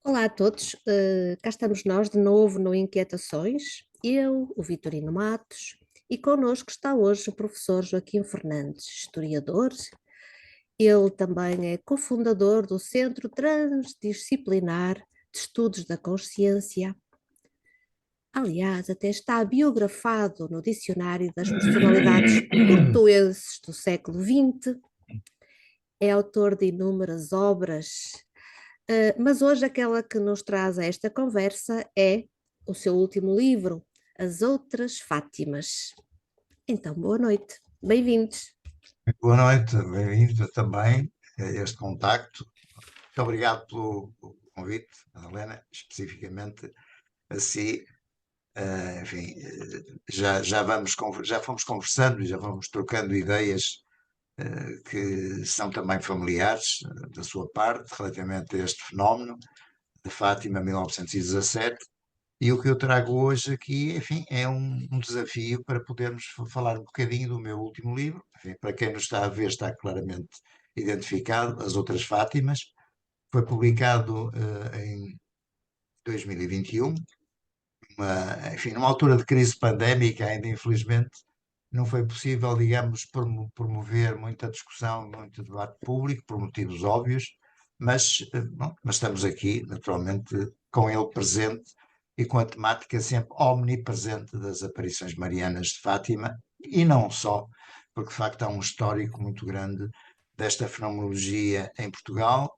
Olá a todos, cá estamos nós de novo no Inquietações, eu, o Vitorino Matos, e connosco está hoje o professor Joaquim Fernandes, historiador. Ele também é cofundador do Centro Transdisciplinar de Estudos da Consciência. Aliás, até está biografado no Dicionário das Personalidades Portuenses do século XX. É autor de inúmeras obras. Mas hoje aquela que nos traz a esta conversa é o seu último livro, As Outras Fátimas. Então, boa noite, bem-vindos. Boa noite, bem-vindo também a este contacto. Muito obrigado pelo convite, Helena, especificamente a si. Enfim, já fomos conversando e já vamos trocando ideias que são também familiares da sua parte relativamente a este fenómeno de Fátima 1917. E o que eu trago hoje aqui, enfim, é um desafio para podermos falar um bocadinho do meu último livro. Enfim, para quem nos está a ver, está claramente identificado, As Outras Fátimas. Foi publicado em 2021, enfim, numa altura de crise pandémica, ainda infelizmente, não foi possível, digamos, promover muita discussão, muito debate público, por motivos óbvios, mas, bom, mas estamos aqui, naturalmente, com ele presente e com a temática sempre omnipresente das aparições marianas de Fátima, e não só, porque de facto há um histórico muito grande desta fenomenologia em Portugal.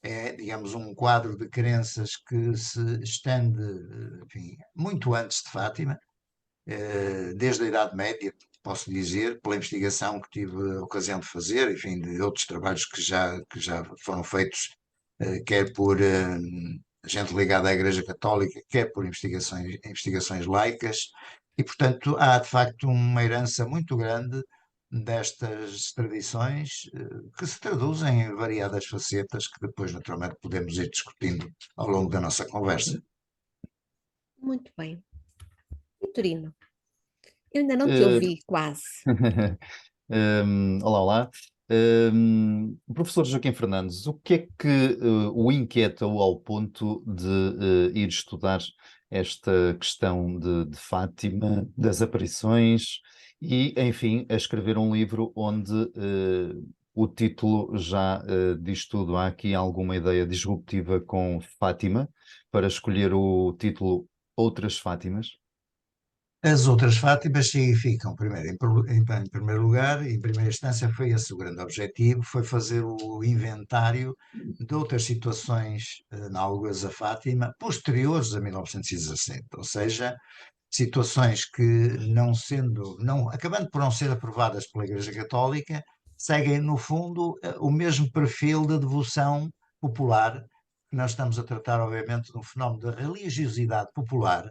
É, digamos, um quadro de crenças que se estende, enfim, muito antes de Fátima, desde a Idade Média, posso dizer, pela investigação que tive a ocasião de fazer, enfim, de outros trabalhos que já foram feitos, quer por gente ligada à Igreja Católica, quer por investigações laicas, e, portanto, há de facto uma herança muito grande destas tradições, que se traduzem em variadas facetas que depois, naturalmente, podemos ir discutindo ao longo da nossa conversa. Muito bem. Vitorino, eu ainda não te Eh, ouvi quase. olá, olá. O professor Joaquim Fernandes, o que é que o inquieta-o ao ponto de ir estudar esta questão de Fátima, das aparições e, enfim, a escrever um livro onde o título já diz tudo? Há aqui alguma ideia disruptiva com Fátima para escolher o título Outras Fátimas? As outras Fátimas significam, primeiro, em primeiro lugar, em primeira instância, foi esse o grande objetivo, foi fazer o inventário de outras situações análogas a Fátima, posteriores a 1917, ou seja, situações que, acabando por não ser aprovadas pela Igreja Católica, seguem, no fundo, o mesmo perfil de devoção popular, que nós estamos a tratar, obviamente, de um fenómeno de religiosidade popular,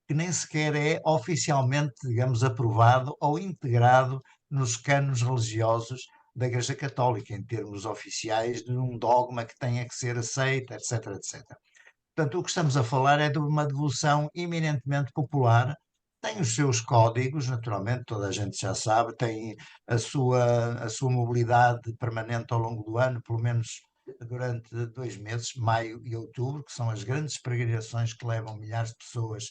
que nem sequer é oficialmente, digamos, aprovado ou integrado nos cânones religiosos da Igreja Católica, em termos oficiais de um dogma que tenha que ser aceito, etc, etc. Portanto, o que estamos a falar é de uma devoção eminentemente popular, tem os seus códigos, naturalmente, toda a gente já sabe, tem a sua mobilidade permanente ao longo do ano, pelo menos durante 2 meses, maio e outubro, que são as grandes peregrinações que levam milhares de pessoas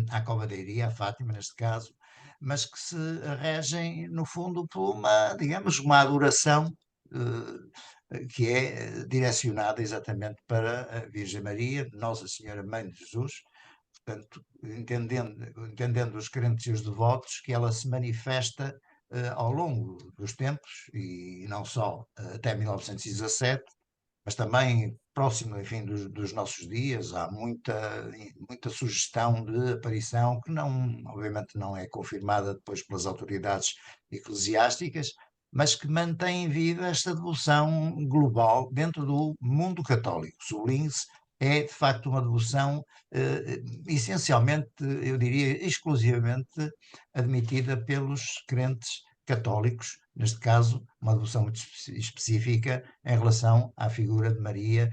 à Cova da Iria, à Fátima, neste caso, mas que se regem, no fundo, por uma, digamos, uma adoração que é direcionada exatamente para a Virgem Maria, Nossa Senhora Mãe de Jesus, portanto, entendendo os crentes e os devotos, que ela se manifesta ao longo dos tempos, e não só até 1917, mas também próximo, enfim, dos nossos dias. Há muita sugestão de aparição que não, obviamente não é confirmada depois pelas autoridades eclesiásticas, mas que mantém viva esta devoção global dentro do mundo católico. Sublinhe-se, é de facto uma devoção essencialmente, eu diria, exclusivamente admitida pelos crentes católicos, neste caso, uma devoção muito específica em relação à figura de Maria,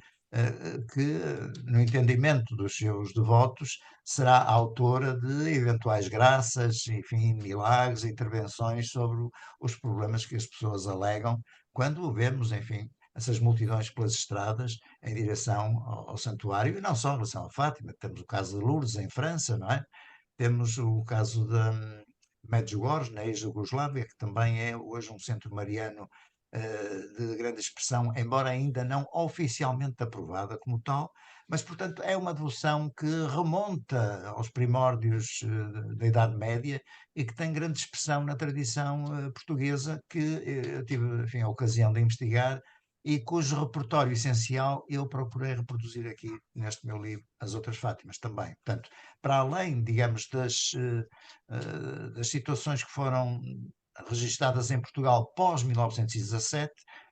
que, no entendimento dos seus devotos, será a autora de eventuais graças, enfim, milagres, intervenções sobre os problemas que as pessoas alegam, quando vemos, enfim, essas multidões pelas estradas em direção ao santuário, e não só em relação a Fátima, temos o caso de Lourdes, em França, não é? Temos o caso da Medjugorje, na ex-Jugoslávia, que também é hoje um centro mariano de grande expressão, embora ainda não oficialmente aprovada como tal, mas, portanto, é uma devoção que remonta aos primórdios da Idade Média e que tem grande expressão na tradição portuguesa, que eu tive, enfim, a ocasião de investigar e cujo repertório essencial eu procurei reproduzir aqui neste meu livro, As Outras Fátimas, também. Portanto, para além, digamos, das situações que foram registadas em Portugal pós-1917,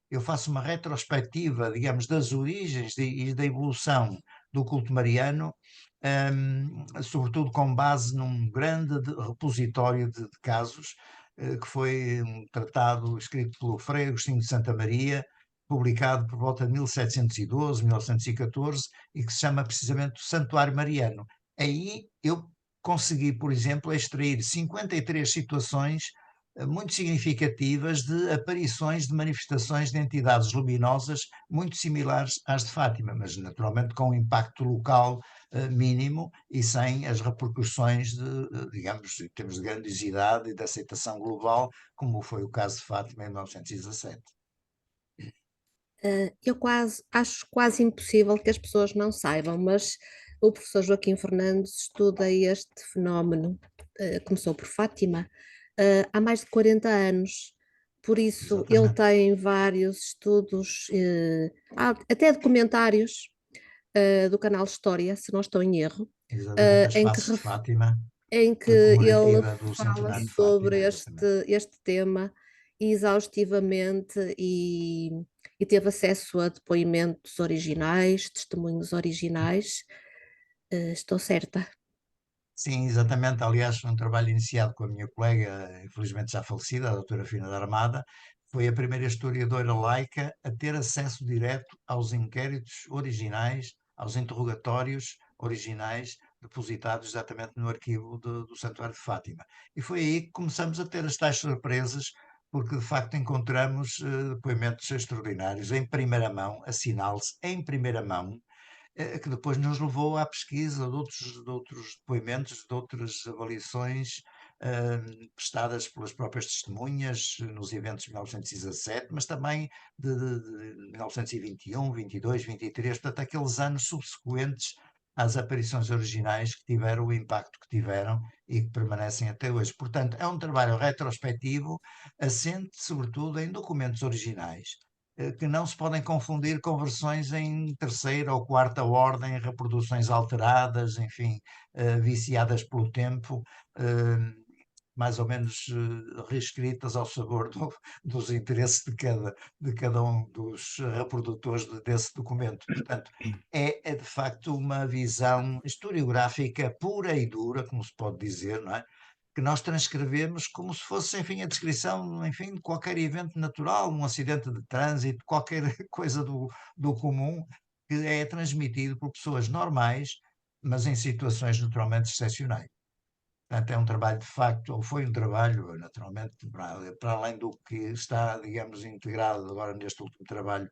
eu faço uma retrospectiva, digamos, das origens e da evolução do culto mariano, sobretudo com base num grande repositório de casos, que foi um tratado escrito pelo Frei Agostinho de Santa Maria, publicado por volta de 1712, 1914, e que se chama precisamente o Santuário Mariano. Aí eu consegui, por exemplo, extrair 53 situações muito significativas de aparições de manifestações de entidades luminosas muito similares às de Fátima, mas naturalmente com um impacto local mínimo e sem as repercussões digamos, em termos de grandiosidade e de aceitação global, como foi o caso de Fátima em 1917. Eu acho quase impossível que as pessoas não saibam, mas o professor Joaquim Fernandes estuda este fenómeno, começou por Fátima, há mais de 40 anos. Por isso, ele Exatamente. tem vários estudos, até documentários, do canal História, se não estou em erro, Exatamente, as em que, faces de Fátima, em que ele comemorativa do fala centenário de sobre Fátima, exatamente. este tema exaustivamente e teve acesso a depoimentos originais, testemunhos originais. Estou certa. Sim, exatamente. Aliás, foi um trabalho iniciado com a minha colega, infelizmente já falecida, a doutora Fina da Armada, foi a primeira historiadora laica a ter acesso direto aos inquéritos originais, aos interrogatórios originais depositados exatamente no arquivo do Santuário de Fátima. E foi aí que começamos a ter as tais surpresas, porque de facto encontramos depoimentos extraordinários em primeira mão, assinale-se em primeira mão, que depois nos levou à pesquisa de outros depoimentos, de outras avaliações prestadas pelas próprias testemunhas nos eventos de 1917, mas também de 1921, 22, 23, portanto, aqueles anos subsequentes às aparições originais que tiveram o impacto que tiveram e que permanecem até hoje. Portanto, é um trabalho retrospectivo, assente sobretudo em documentos originais que não se podem confundir com versões em terceira ou quarta ordem, reproduções alteradas, enfim, viciadas pelo tempo, mais ou menos reescritas ao sabor dos interesses de cada um dos reprodutores desse documento. Portanto, é de facto uma visão historiográfica pura e dura, como se pode dizer, não é? Que nós transcrevemos como se fosse, enfim, a descrição, enfim, de qualquer evento natural, um acidente de trânsito, qualquer coisa do comum, que é transmitido por pessoas normais, mas em situações naturalmente excepcionais. Portanto, é um trabalho de facto, ou foi um trabalho, naturalmente, para além do que está, digamos, integrado agora neste último trabalho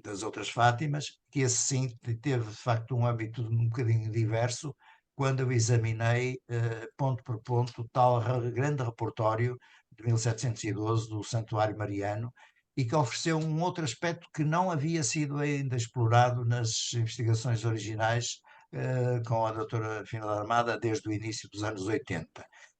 das outras Fátimas, que esse sim teve de facto um âmbito um bocadinho diverso, quando eu examinei ponto por ponto o tal grande repertório de 1712 do Santuário Mariano, e que ofereceu um outro aspecto que não havia sido ainda explorado nas investigações originais com a doutora Fina da Armada desde o início dos anos 80,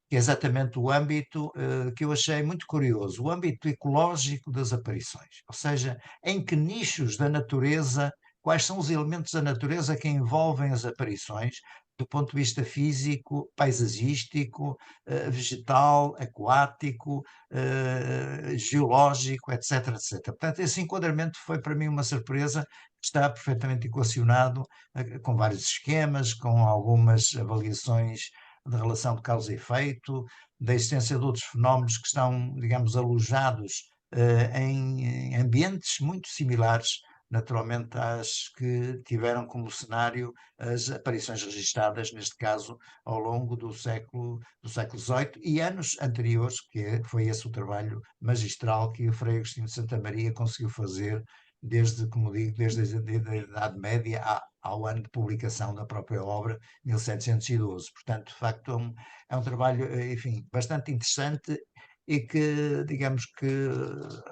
que é exatamente o âmbito que eu achei muito curioso, o âmbito ecológico das aparições, ou seja, em que nichos da natureza, quais são os elementos da natureza que envolvem as aparições, do ponto de vista físico, paisagístico, vegetal, aquático, geológico, etc, etc. Portanto, esse enquadramento foi para mim uma surpresa, está perfeitamente equacionado, com vários esquemas, com algumas avaliações de relação de causa e efeito, da existência de outros fenómenos que estão, digamos, alojados em ambientes muito similares, naturalmente, às que tiveram como cenário as aparições registadas, neste caso, ao longo do século XVIII e anos anteriores, foi esse o trabalho magistral que o Frei Agostinho de Santa Maria conseguiu fazer como digo, desde a Idade Média ao ano de publicação da própria obra, 1712. Portanto, de facto, é um trabalho, enfim, bastante interessante e que, digamos que,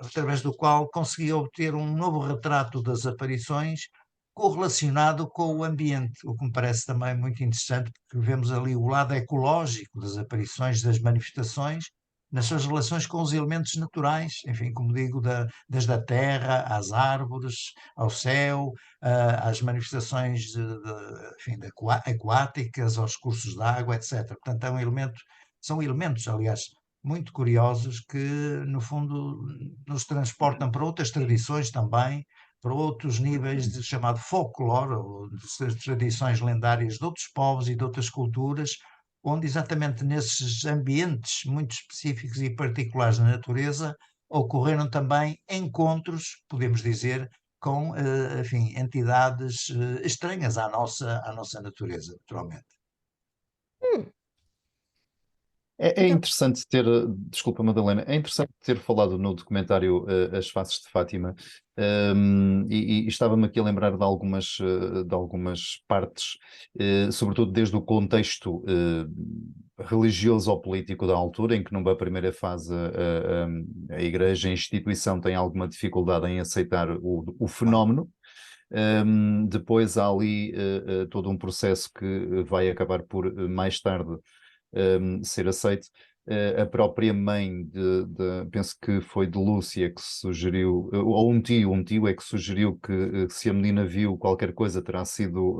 através do qual consegui obter um novo retrato das aparições correlacionado com o ambiente, o que me parece também muito interessante, porque vemos ali o lado ecológico das aparições, das manifestações, nas suas relações com os elementos naturais, enfim, como digo, desde a terra, às árvores, ao céu, às manifestações enfim, aquáticas, aos cursos de água, etc. Portanto, são elementos, aliás, muito curiosos que, no fundo, nos transportam para outras tradições também, para outros níveis de chamado folclore, ou de tradições lendárias de outros povos e de outras culturas, onde exatamente nesses ambientes muito específicos e particulares da natureza ocorreram também encontros, podemos dizer, com, enfim, entidades estranhas à nossa natureza, naturalmente. Hum, É então, interessante ter, desculpa Madalena, é interessante ter falado no documentário As Faces de Fátima, e estava-me aqui a lembrar de algumas partes, sobretudo desde o contexto religioso ou político da altura, em que numa primeira fase a Igreja, a instituição tem alguma dificuldade em aceitar o fenómeno. Depois há ali todo um processo que vai acabar por mais tarde ser aceito. A própria mãe penso que foi de Lúcia que sugeriu, ou um tio é que sugeriu que se a menina viu qualquer coisa terá sido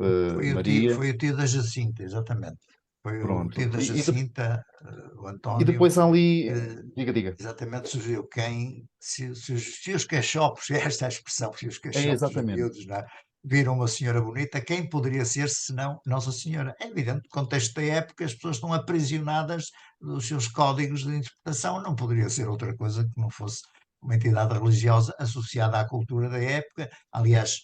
Maria. Foi o tio da Jacinta, exatamente. Foi o tio Pronto. da Jacinta, o E António, depois há ali, que diga, exatamente sugeriu se os cachopos, esta é a expressão, se os é cachopos de exatamente. miúdos, não é? Viram uma senhora bonita, quem poderia ser senão Nossa Senhora? É evidente, no contexto da época, as pessoas estão aprisionadas dos seus códigos de interpretação, não poderia ser outra coisa que não fosse uma entidade religiosa associada à cultura da época, aliás,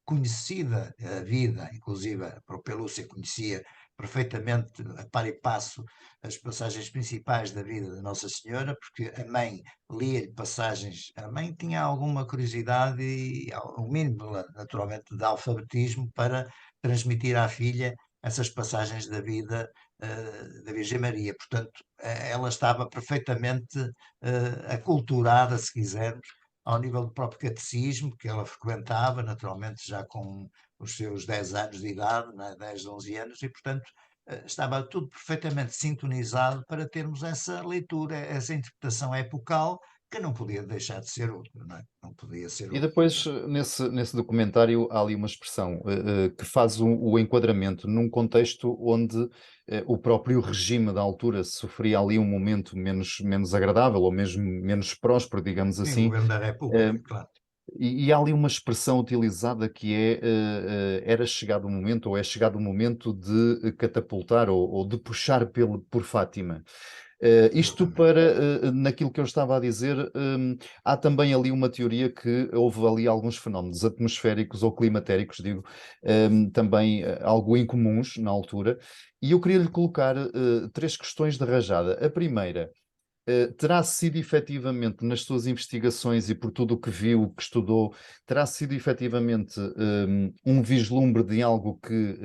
conhecida a vida, inclusive a própria Lúcia conhecia perfeitamente, a par e passo, as passagens principais da vida de Nossa Senhora, porque a mãe lia-lhe passagens, a mãe tinha alguma curiosidade e o mínimo, naturalmente, de alfabetismo para transmitir à filha essas passagens da vida da Virgem Maria. Portanto, ela estava perfeitamente aculturada, se quisermos, ao nível do próprio catecismo que ela frequentava, naturalmente já com os seus 10 anos de idade, né, 10, 11 anos, e portanto estava tudo perfeitamente sintonizado para termos essa leitura, essa interpretação epocal, que não podia deixar de ser outra, não é? Não podia ser E outra. depois, nesse documentário, há ali uma expressão que faz o enquadramento num contexto onde o próprio regime da altura sofria ali um momento menos agradável ou mesmo menos próspero, digamos Sim, o assim. governo da eh, República, claro. e há ali uma expressão utilizada que era chegado o momento, ou é chegado o momento de catapultar ou de puxar por Fátima. Isto Exatamente. naquilo que eu estava a dizer, há também ali uma teoria que houve ali alguns fenómenos atmosféricos ou climatéricos, digo, também algo incomuns na altura, e eu queria lhe colocar três questões de rajada. A primeira, terá sido efetivamente nas suas investigações e por tudo o que viu, que estudou, terá sido efetivamente um vislumbre de algo que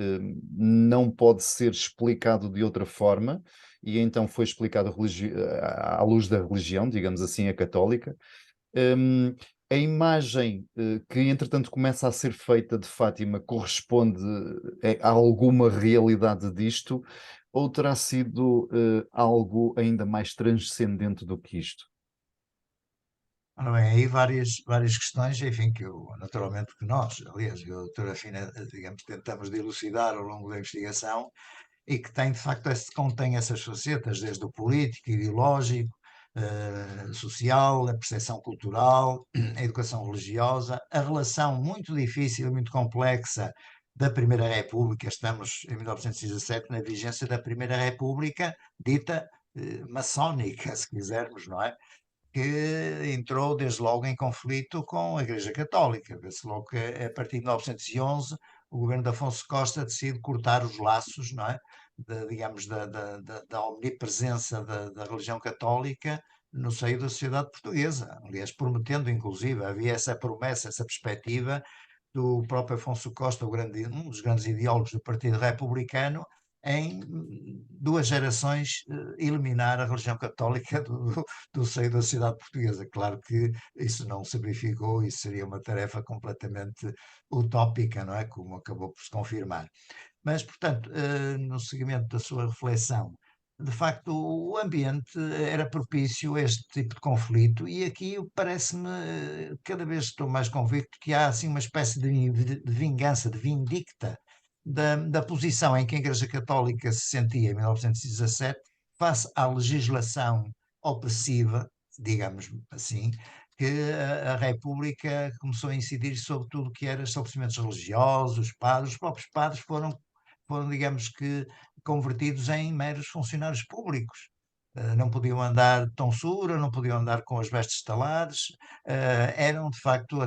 não pode ser explicado de outra forma, e então foi explicado à luz da religião, digamos assim, a católica. Um, a imagem que entretanto começa a ser feita de Fátima corresponde a alguma realidade disto, ou terá sido algo ainda mais transcendente do que isto? Ora bem, aí várias questões, enfim, naturalmente que nós, aliás, eu e a doutora Fina, digamos, tentamos dilucidar ao longo da investigação, e que tem, de facto, contém essas facetas, desde o político, ideológico, social, a percepção cultural, a educação religiosa, a relação muito difícil e muito complexa da Primeira República. Estamos em 1917 na vigência da Primeira República, dita maçónica, se quisermos, não é? Que entrou desde logo em conflito com a Igreja Católica. Vê-se logo que a partir de 1911 o governo de Afonso Costa decide cortar os laços, não é? Digamos, da omnipresença da religião católica no seio da sociedade portuguesa. Aliás, prometendo, inclusive, havia essa promessa, essa perspectiva do próprio Afonso Costa, um dos grandes ideólogos do Partido Republicano, em 2 gerações eliminar a religião católica do seio da sociedade portuguesa. Claro que isso não se verificou, isso seria uma tarefa completamente utópica, não é? Como acabou por se confirmar. Mas, portanto, no seguimento da sua reflexão, de facto, o ambiente era propício a este tipo de conflito, e aqui parece-me, cada vez estou mais convicto, que há assim uma espécie de vingança, de vindicta da posição em que a Igreja Católica se sentia em 1917 face à legislação opressiva, digamos assim, que a República começou a incidir sobre tudo o que era estabelecimentos religiosos, os próprios padres foram, digamos que, convertidos em meros funcionários públicos. Não podiam andar de tonsura, não podiam andar com as vestes talares, eram de facto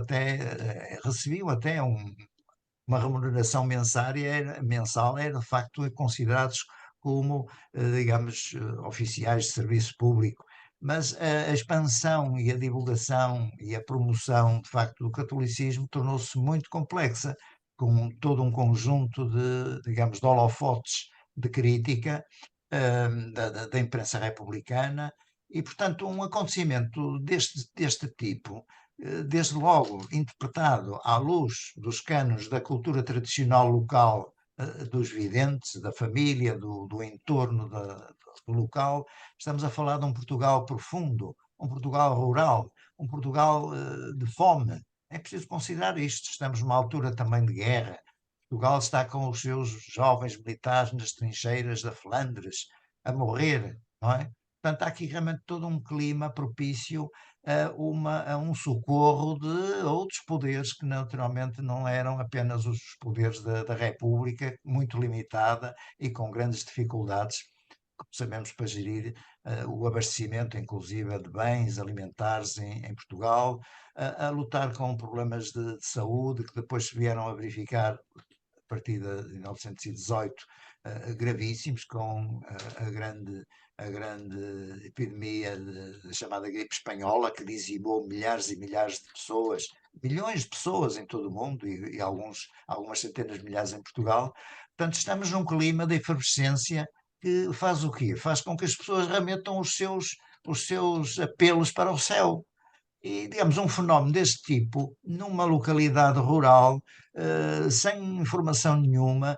recebiam até uma remuneração mensal, eram de facto considerados como, digamos, oficiais de serviço público. Mas a expansão e a divulgação e a promoção, de facto, do catolicismo tornou-se muito complexa, com todo um conjunto de, digamos, de holofotes de crítica da imprensa republicana, e, portanto, um acontecimento deste tipo, desde logo interpretado à luz dos cânones da cultura tradicional local, dos videntes, da família, do entorno do local. Estamos a falar de um Portugal profundo, um Portugal rural, um Portugal de fome. É preciso considerar isto. Estamos numa altura também de guerra. Portugal está com os seus jovens militares nas trincheiras da Flandres a morrer, não é? Portanto, há aqui realmente todo um clima propício a um socorro de outros poderes que naturalmente não eram apenas os poderes da República, muito limitada e com grandes dificuldades, como sabemos, para gerir o abastecimento, inclusive, de bens alimentares em Portugal, a lutar com problemas de saúde que depois se vieram a verificar a partir de 1918, gravíssimos, com a grande epidemia da chamada gripe espanhola, que dizimou milhares e milhares de pessoas, milhões de pessoas em todo o mundo, e algumas centenas de milhares em Portugal. Portanto, estamos num clima de efervescência que faz o quê? Faz com que as pessoas remetam os seus apelos para o céu. E, digamos, um fenómeno deste tipo, numa localidade rural, sem informação nenhuma,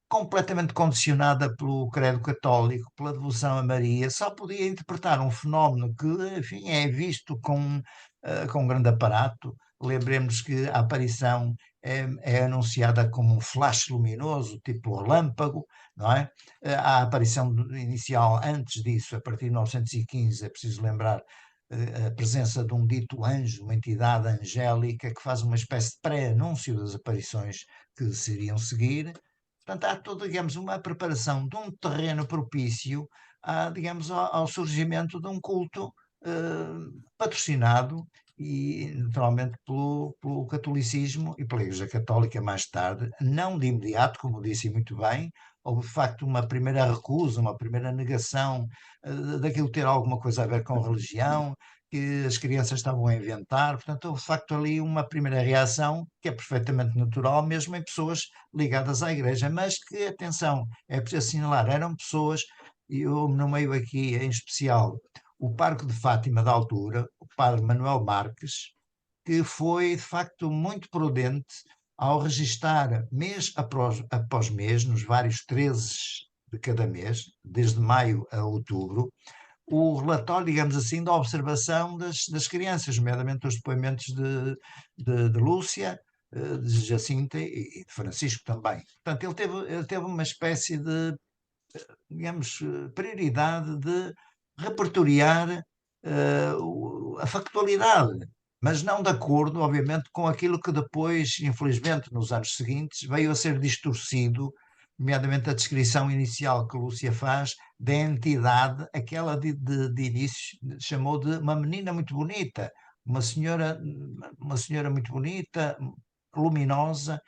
completamente condicionada pelo credo católico, pela devoção a Maria, só podia interpretar um fenómeno que, enfim, é visto com um grande aparato. Lembremos que a aparição é anunciada como um flash luminoso, tipo relâmpago, não é? A aparição inicial, antes disso, a partir de 1915, é preciso lembrar, a presença de um dito anjo, uma entidade angélica, que faz uma espécie de pré-anúncio das aparições que se iriam seguir. Portanto, há toda, digamos, uma preparação de um terreno propício digamos, ao surgimento de um culto patrocinado e, naturalmente, pelo catolicismo e pela Igreja Católica mais tarde, não de imediato, como disse muito bem. Houve, de facto, uma primeira recusa, uma primeira negação daquilo ter alguma coisa a ver com religião, que as crianças estavam a inventar. Portanto, houve, de facto, ali uma primeira reação que é perfeitamente natural, mesmo em pessoas ligadas à Igreja, mas que, atenção, é preciso assinalar, eram pessoas, e eu nomeio aqui em especial o Parque de Fátima da altura, o padre Manuel Marques, que foi, de facto, muito prudente ao registar mês após mês, nos vários 13 de cada mês, desde maio a outubro, o relatório, digamos assim, da observação das crianças, nomeadamente os depoimentos de Lúcia, de Jacinta e de Francisco também. Portanto, ele teve uma espécie de, digamos, prioridade de repertoriar a factualidade, mas não de acordo, obviamente, com aquilo que depois, infelizmente, nos anos seguintes, veio a ser distorcido, nomeadamente a descrição inicial que Lúcia faz da entidade, aquela de início chamou de uma menina muito bonita, uma senhora muito bonita, luminosa,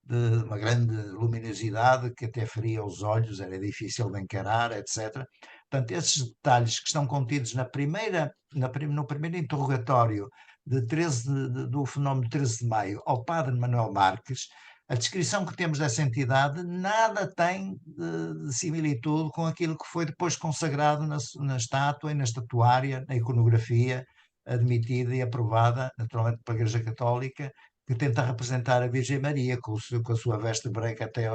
de uma grande luminosidade que até feria os olhos, era difícil de encarar, etc. Portanto, esses detalhes que estão contidos no primeiro interrogatório de 13 do fenómeno de 13 de maio ao padre Manuel Marques, a descrição que temos dessa entidade nada tem de similitude com aquilo que foi depois consagrado na estátua e na estatuária, na iconografia admitida e aprovada, naturalmente, pela Igreja Católica, que tenta representar a Virgem Maria com a sua veste branca até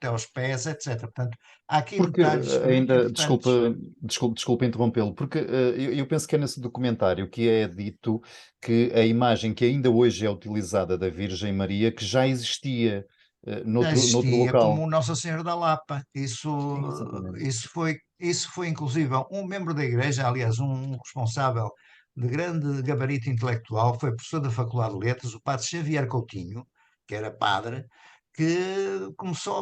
aos pés, etc. Portanto, há aqui Porque detalhes muito ainda, desculpa, importantes. desculpa interrompê-lo, porque eu penso que é nesse documentário que é dito que a imagem que ainda hoje é utilizada da Virgem Maria, que já existia Já noutro existia como local. o Nossa Senhora da Lapa. Sim, exatamente. Isso foi inclusive um membro da Igreja, aliás, um responsável de grande gabarito intelectual, foi professor da Faculdade de Letras, o padre Xavier Coutinho, que era padre, que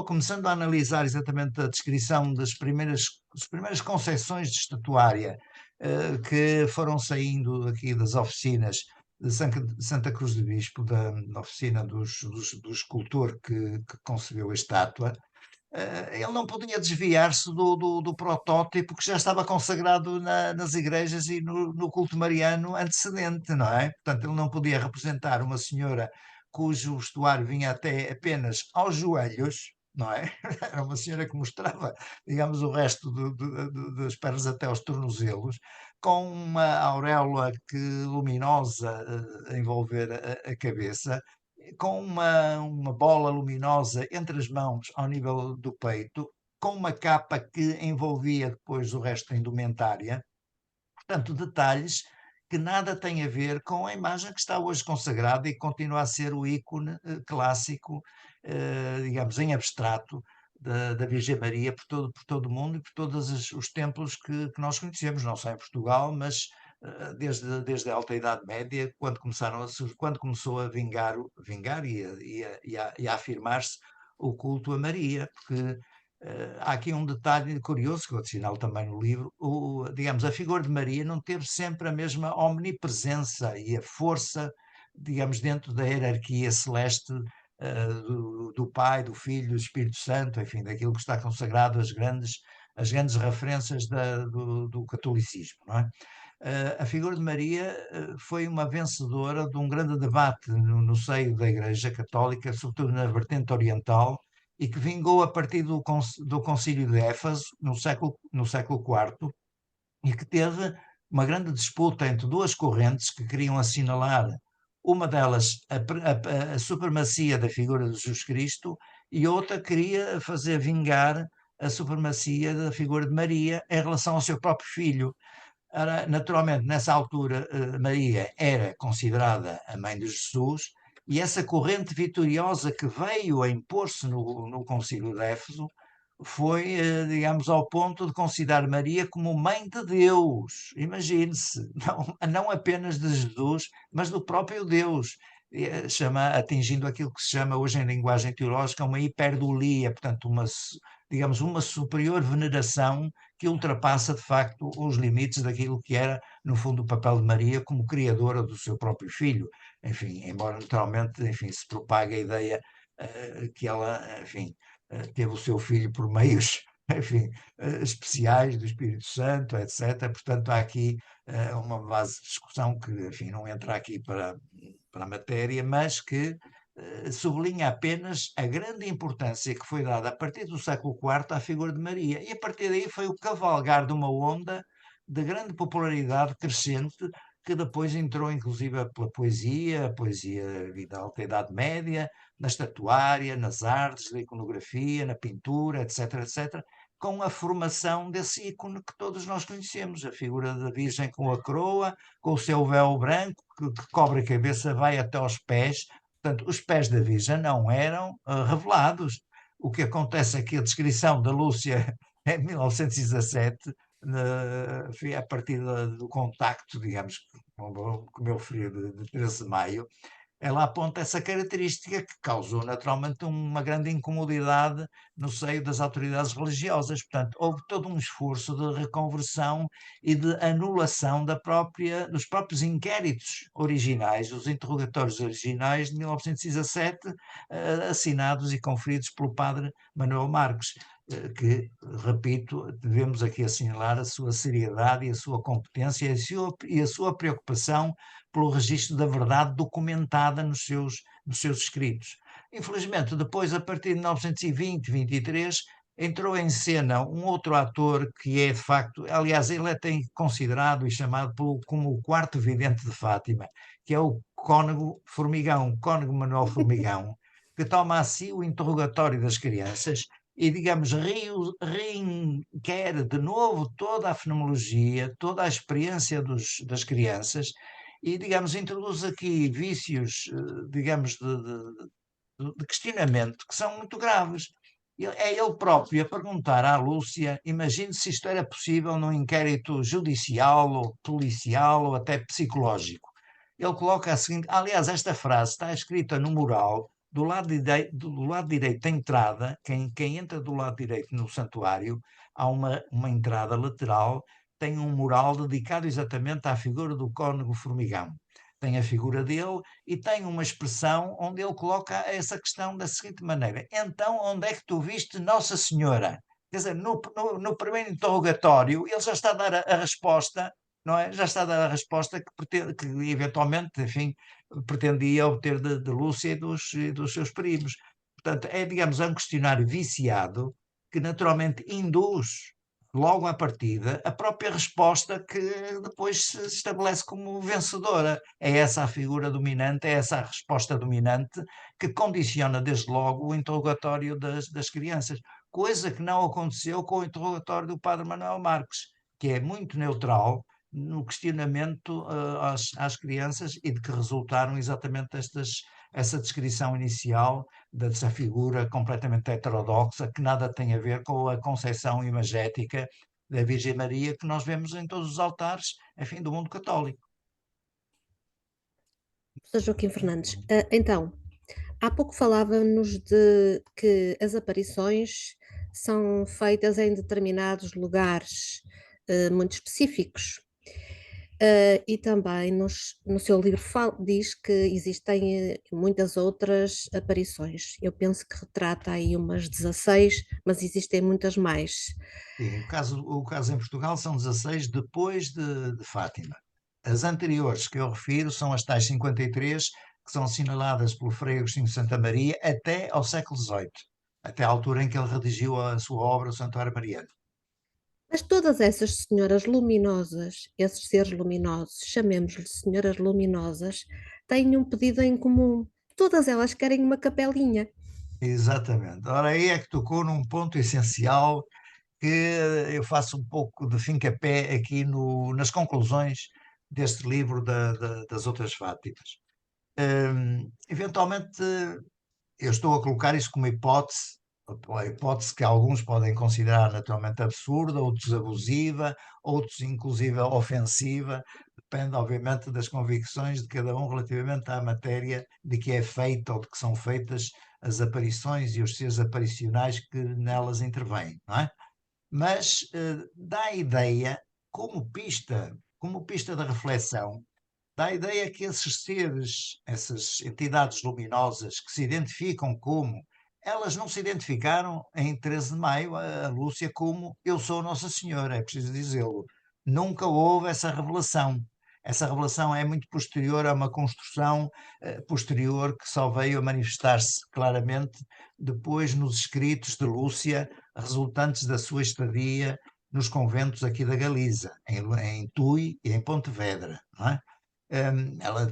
começando a analisar exatamente a descrição das primeiras concepções de estatuária que foram saindo aqui das oficinas de Santa Cruz do Bispo, da oficina do escultor que concebeu a estátua. Ele não podia desviar-se do protótipo que já estava consagrado nas igrejas e no culto mariano antecedente, não é? Portanto, ele não podia representar uma senhora cujo vestuário vinha até apenas aos joelhos, não é? Era uma senhora que mostrava, digamos, o resto das pernas até aos tornozelos, com uma auréola luminosa a envolver a cabeça, com uma bola luminosa entre as mãos ao nível do peito, com uma capa que envolvia depois o resto da indumentária. Portanto, detalhes que nada têm a ver com a imagem que está hoje consagrada e que continua a ser o ícone clássico, digamos, em abstrato, da Virgem Maria por todo o mundo e por todos os templos que nós conhecemos, não só em Portugal, mas desde a Alta Idade Média, quando começou a vingar e a afirmar-se o culto a Maria, porque há aqui um detalhe curioso que eu assinalo também no livro. Digamos, a figura de Maria não teve sempre a mesma omnipresença e a força, digamos, dentro da hierarquia celeste do Pai, do Filho, do Espírito Santo, enfim, daquilo que está consagrado as grandes referências do catolicismo, não é? A figura de Maria foi uma vencedora de um grande debate no seio da Igreja Católica, sobretudo na vertente oriental, e que vingou a partir do Concílio de Éfaso, no século IV, e que teve uma grande disputa entre duas correntes que queriam assinalar, uma delas a supremacia da figura de Jesus Cristo, e outra queria fazer vingar a supremacia da figura de Maria em relação ao seu próprio filho. Naturalmente, nessa altura, Maria era considerada a mãe de Jesus, e essa corrente vitoriosa que veio a impor-se no Concílio de Éfeso foi, digamos, ao ponto de considerar Maria como mãe de Deus. Imagine-se, não apenas de Jesus, mas do próprio Deus. Atingindo aquilo que se chama hoje em linguagem teológica uma hiperdulia, portanto, digamos, uma superior veneração que ultrapassa de facto os limites daquilo que era, no fundo, o papel de Maria como criadora do seu próprio filho. Enfim, embora naturalmente, enfim, se propague a ideia que ela, enfim, teve o seu filho por meios, enfim, especiais do Espírito Santo, etc. Portanto, há aqui uma base de discussão que, enfim, não entra aqui para a matéria, mas que sublinha apenas a grande importância que foi dada a partir do século IV à figura de Maria. E a partir daí foi o cavalgar de uma onda de grande popularidade crescente, que depois entrou inclusive pela poesia, a poesia da Alta Idade Média, na estatuária, nas artes, na iconografia, na pintura, etc., etc., com a formação desse ícone que todos nós conhecemos, a figura da Virgem com a coroa, com o seu véu branco, que cobre a cabeça, vai até aos pés. Portanto, os pés da Virgem não eram revelados. O que acontece é que a descrição da Lúcia em 1917, a partir do contacto, digamos, com o meu filho de 13 de maio, ela aponta essa característica que causou naturalmente uma grande incomodidade no seio das autoridades religiosas. Portanto, houve todo um esforço de reconversão e de anulação dos próprios inquéritos originais, os interrogatórios originais de 1917, assinados e conferidos pelo padre Manuel Marques. que, repito, devemos aqui assinalar a sua seriedade e a sua competência e a sua preocupação pelo registro da verdade documentada nos seus escritos. Infelizmente, depois, a partir de 1920, 23, entrou em cena um outro ator que é, de facto, aliás, ele é tem considerado e chamado como o quarto vidente de Fátima, que é o Cónego Formigão, Cónego Manuel Formigão, que toma a si o interrogatório das crianças e, digamos, requer de novo toda a fenomenologia, toda a experiência das crianças e, digamos, introduz aqui vícios, digamos, de questionamento que são muito graves. É ele próprio a perguntar à Lúcia, imagine se isto era possível num inquérito judicial ou policial ou até psicológico. Ele coloca a seguinte, aliás, esta frase está escrita no mural do lado direito da entrada, quem entra do lado direito no santuário, há uma entrada lateral, tem um mural dedicado exatamente à figura do Cónego Formigão. Tem a figura dele e tem uma expressão onde ele coloca essa questão da seguinte maneira: então, onde é que tu viste Nossa Senhora? Quer dizer, no primeiro interrogatório, ele já está a dar a resposta, não é? Já está a dar a resposta que eventualmente, enfim, pretendia obter de Lúcia e dos seus primos. Portanto, digamos, é um questionário viciado que naturalmente induz logo à partida a própria resposta que depois se estabelece como vencedora. É essa a figura dominante, é essa a resposta dominante que condiciona desde logo o interrogatório das crianças, coisa que não aconteceu com o interrogatório do padre Manuel Marques, que é muito neutral no questionamento às crianças e de que resultaram exatamente essa descrição inicial dessa figura completamente heterodoxa que nada tem a ver com a concepção imagética da Virgem Maria que nós vemos em todos os altares, enfim, do mundo católico. Professor Joaquim Fernandes, então, há pouco falava-nos de que as aparições são feitas em determinados lugares muito específicos. E também no seu livro diz que existem muitas outras aparições. Eu penso que retrata aí umas 16, mas existem muitas mais. Sim, o caso em Portugal são 16 depois de Fátima. As anteriores que eu refiro são as tais 53, que são assinaladas pelo Frei Agostinho de Santa Maria até ao século XVIII, até à altura em que ele redigiu a sua obra, o Santuário Mariano. Mas todas essas senhoras luminosas, esses seres luminosos, chamemos-lhe senhoras luminosas, têm um pedido em comum. Todas elas querem uma capelinha. Exatamente. Ora, aí é que tocou num ponto essencial que eu faço um pouco de fim-capé aqui nas conclusões deste livro das outras Fátimas. Eventualmente, eu estou a colocar isso como hipótese, a hipótese que alguns podem considerar naturalmente absurda, outros abusiva, outros inclusive ofensiva, depende obviamente das convicções de cada um relativamente à matéria de que é feita ou de que são feitas as aparições e os seres aparicionais que nelas intervêm, não é? Mas dá a ideia, como pista de reflexão, dá a ideia que esses seres, essas entidades luminosas que se identificam como, elas não se identificaram em 13 de maio, a Lúcia, como eu sou Nossa Senhora, é preciso dizê-lo. Nunca houve essa revelação. Essa revelação é muito posterior a uma construção posterior que só veio a manifestar-se claramente depois nos escritos de Lúcia, resultantes da sua estadia nos conventos aqui da Galiza, em Tui e em Pontevedra, não é? Ela,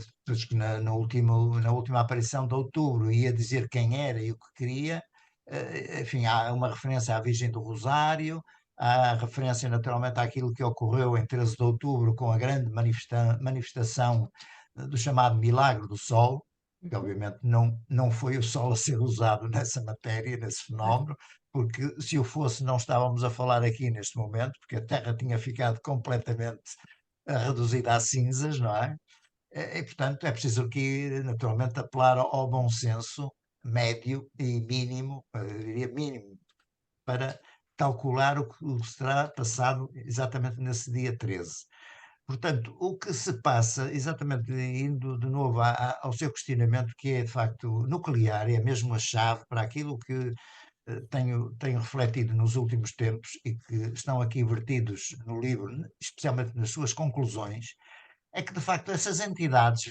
na última aparição de outubro, ia dizer quem era e o que queria. Enfim, há uma referência à Virgem do Rosário, há referência naturalmente àquilo que ocorreu em 13 de outubro com a grande manifestação do chamado Milagre do Sol, que obviamente não foi o Sol a ser usado nessa matéria, nesse fenómeno, porque se o fosse não estávamos a falar aqui neste momento, porque a Terra tinha ficado completamente reduzida a cinzas, não é? E, portanto, é preciso aqui, naturalmente, apelar ao bom senso médio e mínimo, eu diria mínimo, para calcular o que será passado exatamente nesse dia 13. Portanto, o que se passa, exatamente indo de novo ao seu questionamento, que é de facto nuclear, é mesmo a chave para aquilo que tenho refletido nos últimos tempos e que estão aqui vertidos no livro, especialmente nas suas conclusões, é que de facto essas entidades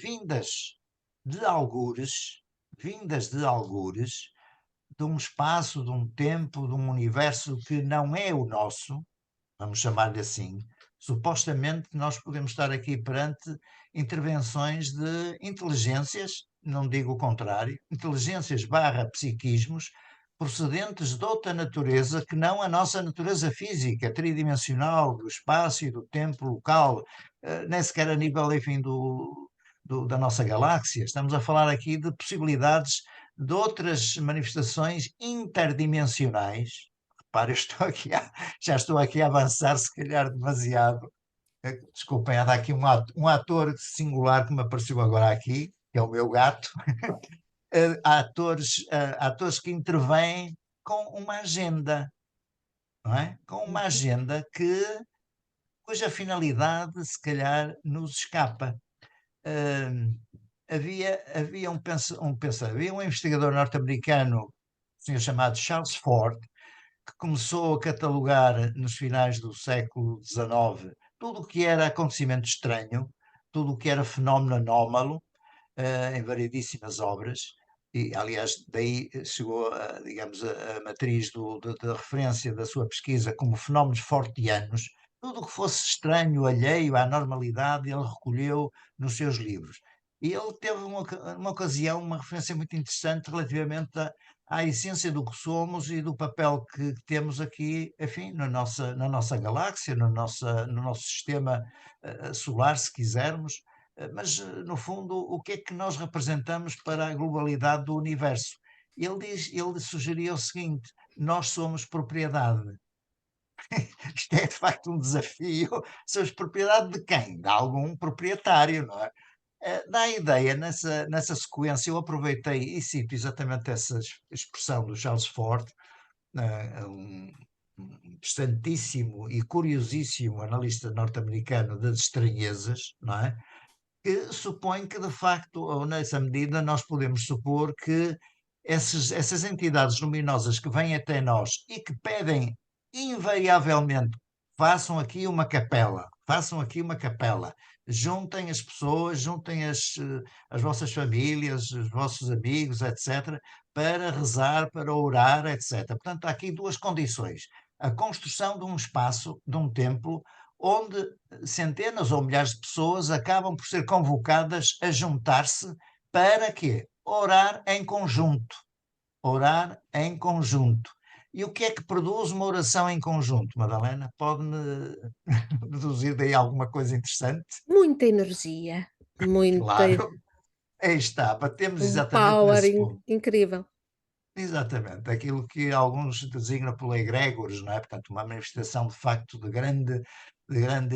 de algures, vindas de algures, de um espaço, de um tempo, de um universo que não é o nosso, vamos chamar-lhe assim, supostamente nós podemos estar aqui perante intervenções de inteligências, não digo o contrário, inteligências barra psiquismos, procedentes de outra natureza que não a nossa natureza física, tridimensional, do espaço e do tempo local, nem sequer a nível, enfim, da nossa galáxia. Estamos a falar aqui de possibilidades de outras manifestações interdimensionais. Repare, já estou aqui a avançar, se calhar demasiado. Desculpem, há aqui um ator singular que me apareceu agora aqui, que é o meu gato. Atores que intervêm com uma agenda, não é? Com uma agenda cuja finalidade, se calhar, nos escapa. Havia um investigador norte-americano, um senhor chamado Charles Ford, que começou a catalogar nos finais do século XIX tudo o que era acontecimento estranho, tudo o que era fenómeno anómalo, em variedíssimas obras, e aliás daí chegou, digamos, a matriz da referência da sua pesquisa como fenómenos forteanos. Tudo o que fosse estranho, alheio à normalidade, ele recolheu nos seus livros. E ele teve uma ocasião, uma referência muito interessante relativamente à essência do que somos e do papel que temos aqui, enfim, na nossa galáxia, no nosso sistema solar, se quisermos, mas no fundo o que é que nós representamos para a globalidade do universo? Ele sugeria o seguinte: nós somos propriedade. Isto é de facto um desafio. Somos propriedade de quem? De algum proprietário, não é? Dá a ideia, nessa sequência, eu aproveitei e cito exatamente essa expressão do Charles Ford, um interessantíssimo e curiosíssimo analista norte-americano das estranhezas, não é? Que supõe que, de facto, ou nessa medida, nós podemos supor que essas entidades luminosas que vêm até nós e que pedem invariavelmente façam aqui uma capela, juntem as pessoas, juntem as vossas famílias, os vossos amigos, etc., para rezar, para orar, etc. Portanto, há aqui duas condições: a construção de um espaço, de um templo, onde centenas ou milhares de pessoas acabam por ser convocadas a juntar-se para quê? Orar em conjunto. Orar em conjunto. E o que é que produz uma oração em conjunto, Madalena? Pode-me deduzir daí alguma coisa interessante? Muita energia, muita, Claro, aí está, batemos um exatamente power nesse ponto. incrível. Exatamente, aquilo que alguns designam por egregores, não é? Portanto, uma manifestação de facto de grande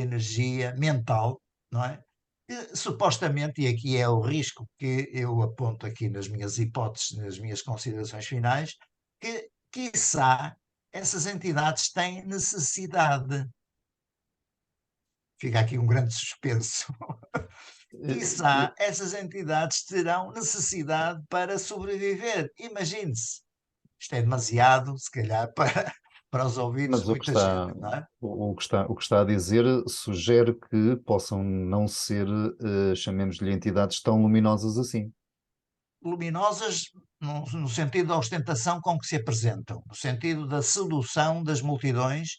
energia mental, não é? Que, supostamente, e aqui é o risco que eu aponto aqui nas minhas hipóteses, nas minhas considerações finais, que, quiçá, essas entidades têm necessidade. Fica aqui um grande suspenso. Quiçá essas entidades terão necessidade para sobreviver. Imagine-se. Isto é demasiado, se calhar, para os ouvidos Mas de muita gente, não é? o que está a dizer sugere que possam não ser, chamemos-lhe entidades tão luminosas assim. Luminosas no sentido da ostentação com que se apresentam, no sentido da sedução das multidões,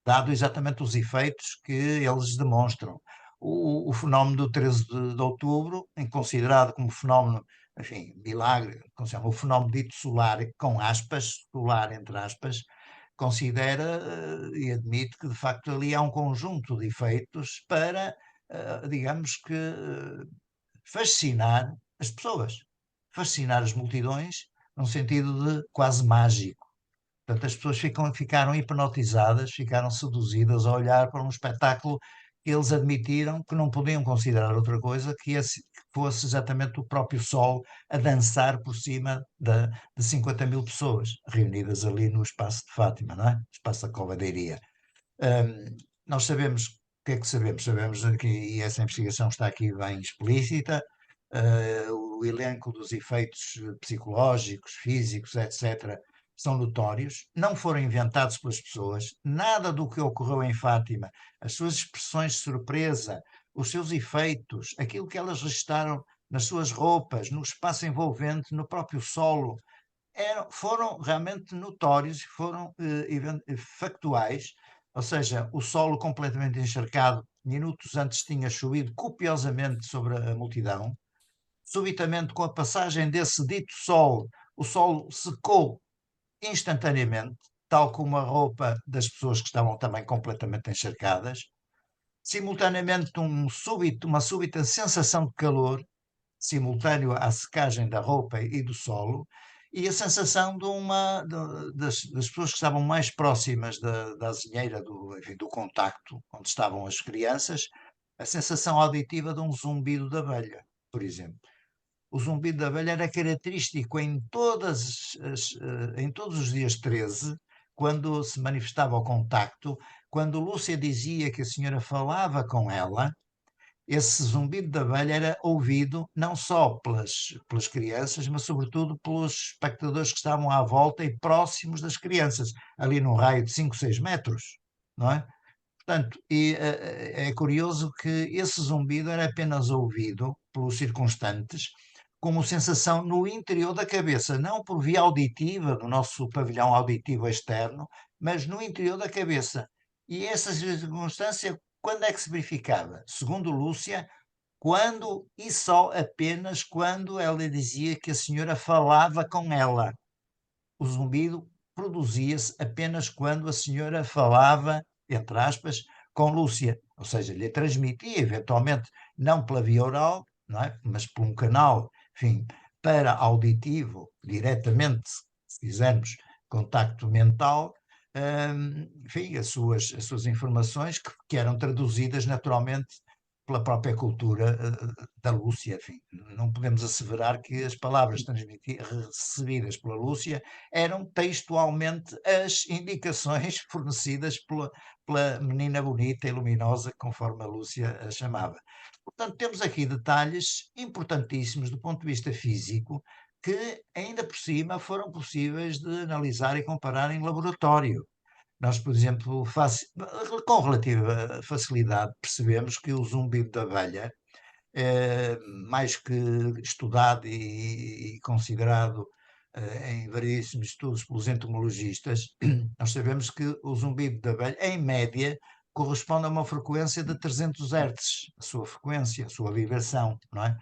dado exatamente os efeitos que eles demonstram. O fenómeno do 13 de outubro, considerado como fenómeno, enfim, milagre, o fenómeno dito solar, com aspas, solar entre aspas, considera e admite que de facto ali há um conjunto de efeitos para, digamos que, fascinar as pessoas, fascinar as multidões, num sentido de quase mágico. Portanto, as pessoas ficaram hipnotizadas, ficaram seduzidas a olhar para um espetáculo que eles admitiram que não podiam considerar outra coisa que fosse exatamente o próprio Sol a dançar por cima de 50 mil pessoas reunidas ali no espaço de Fátima, não é? Espaço da Cova da Iria. Nós sabemos o que é que sabemos? Sabemos que, e essa investigação está aqui bem explícita, o elenco dos efeitos psicológicos, físicos, etc., são notórios, não foram inventados pelas pessoas, nada do que ocorreu em Fátima, as suas expressões de surpresa, os seus efeitos, aquilo que elas registaram nas suas roupas, no espaço envolvente, no próprio solo, foram realmente notórios, foram factuais, ou seja, o solo completamente encharcado, minutos antes tinha chovido copiosamente sobre a multidão, subitamente com a passagem desse dito sol, o solo secou instantaneamente, tal como a roupa das pessoas que estavam também completamente encharcadas, simultaneamente uma súbita sensação de calor, simultâneo à secagem da roupa e do solo, e a sensação das pessoas que estavam mais próximas da azinheira, enfim, do contacto onde estavam as crianças, a sensação auditiva de um zumbido de abelha, por exemplo. O zumbido da abelha era característico em todos os dias 13, quando se manifestava o contacto, quando Lúcia dizia que a senhora falava com ela, esse zumbido da abelha era ouvido não só pelas crianças, mas sobretudo pelos espectadores que estavam à volta e próximos das crianças, ali num raio de 5, 6 metros, não é? Portanto, é curioso que esse zumbido era apenas ouvido pelos circunstantes como sensação no interior da cabeça, não por via auditiva, do nosso pavilhão auditivo externo, mas no interior da cabeça. E essa circunstância, quando é que se verificava? Segundo Lúcia, quando e só apenas quando ela dizia que a senhora falava com ela. O zumbido produzia-se apenas quando a senhora falava, entre aspas, com Lúcia, ou seja, lhe transmitia, eventualmente, não pela via oral, não é? Mas por um canal, enfim, para auditivo, diretamente, se fizermos contacto mental, enfim, as suas informações que eram traduzidas naturalmente pela própria cultura da Lúcia. Enfim, não podemos asseverar que as palavras recebidas pela Lúcia eram textualmente as indicações fornecidas pela menina bonita e luminosa, conforme a Lúcia a chamava. Portanto, temos aqui detalhes importantíssimos do ponto de vista físico que, ainda por cima, foram possíveis de analisar e comparar em laboratório. Nós, por exemplo, com relativa facilidade, percebemos que o zumbido da abelha, mais que estudado e considerado em variedíssimos estudos pelos entomologistas, nós sabemos que o zumbido da abelha, em média, corresponde a uma frequência de 300 Hz, a sua frequência, a sua vibração, não é?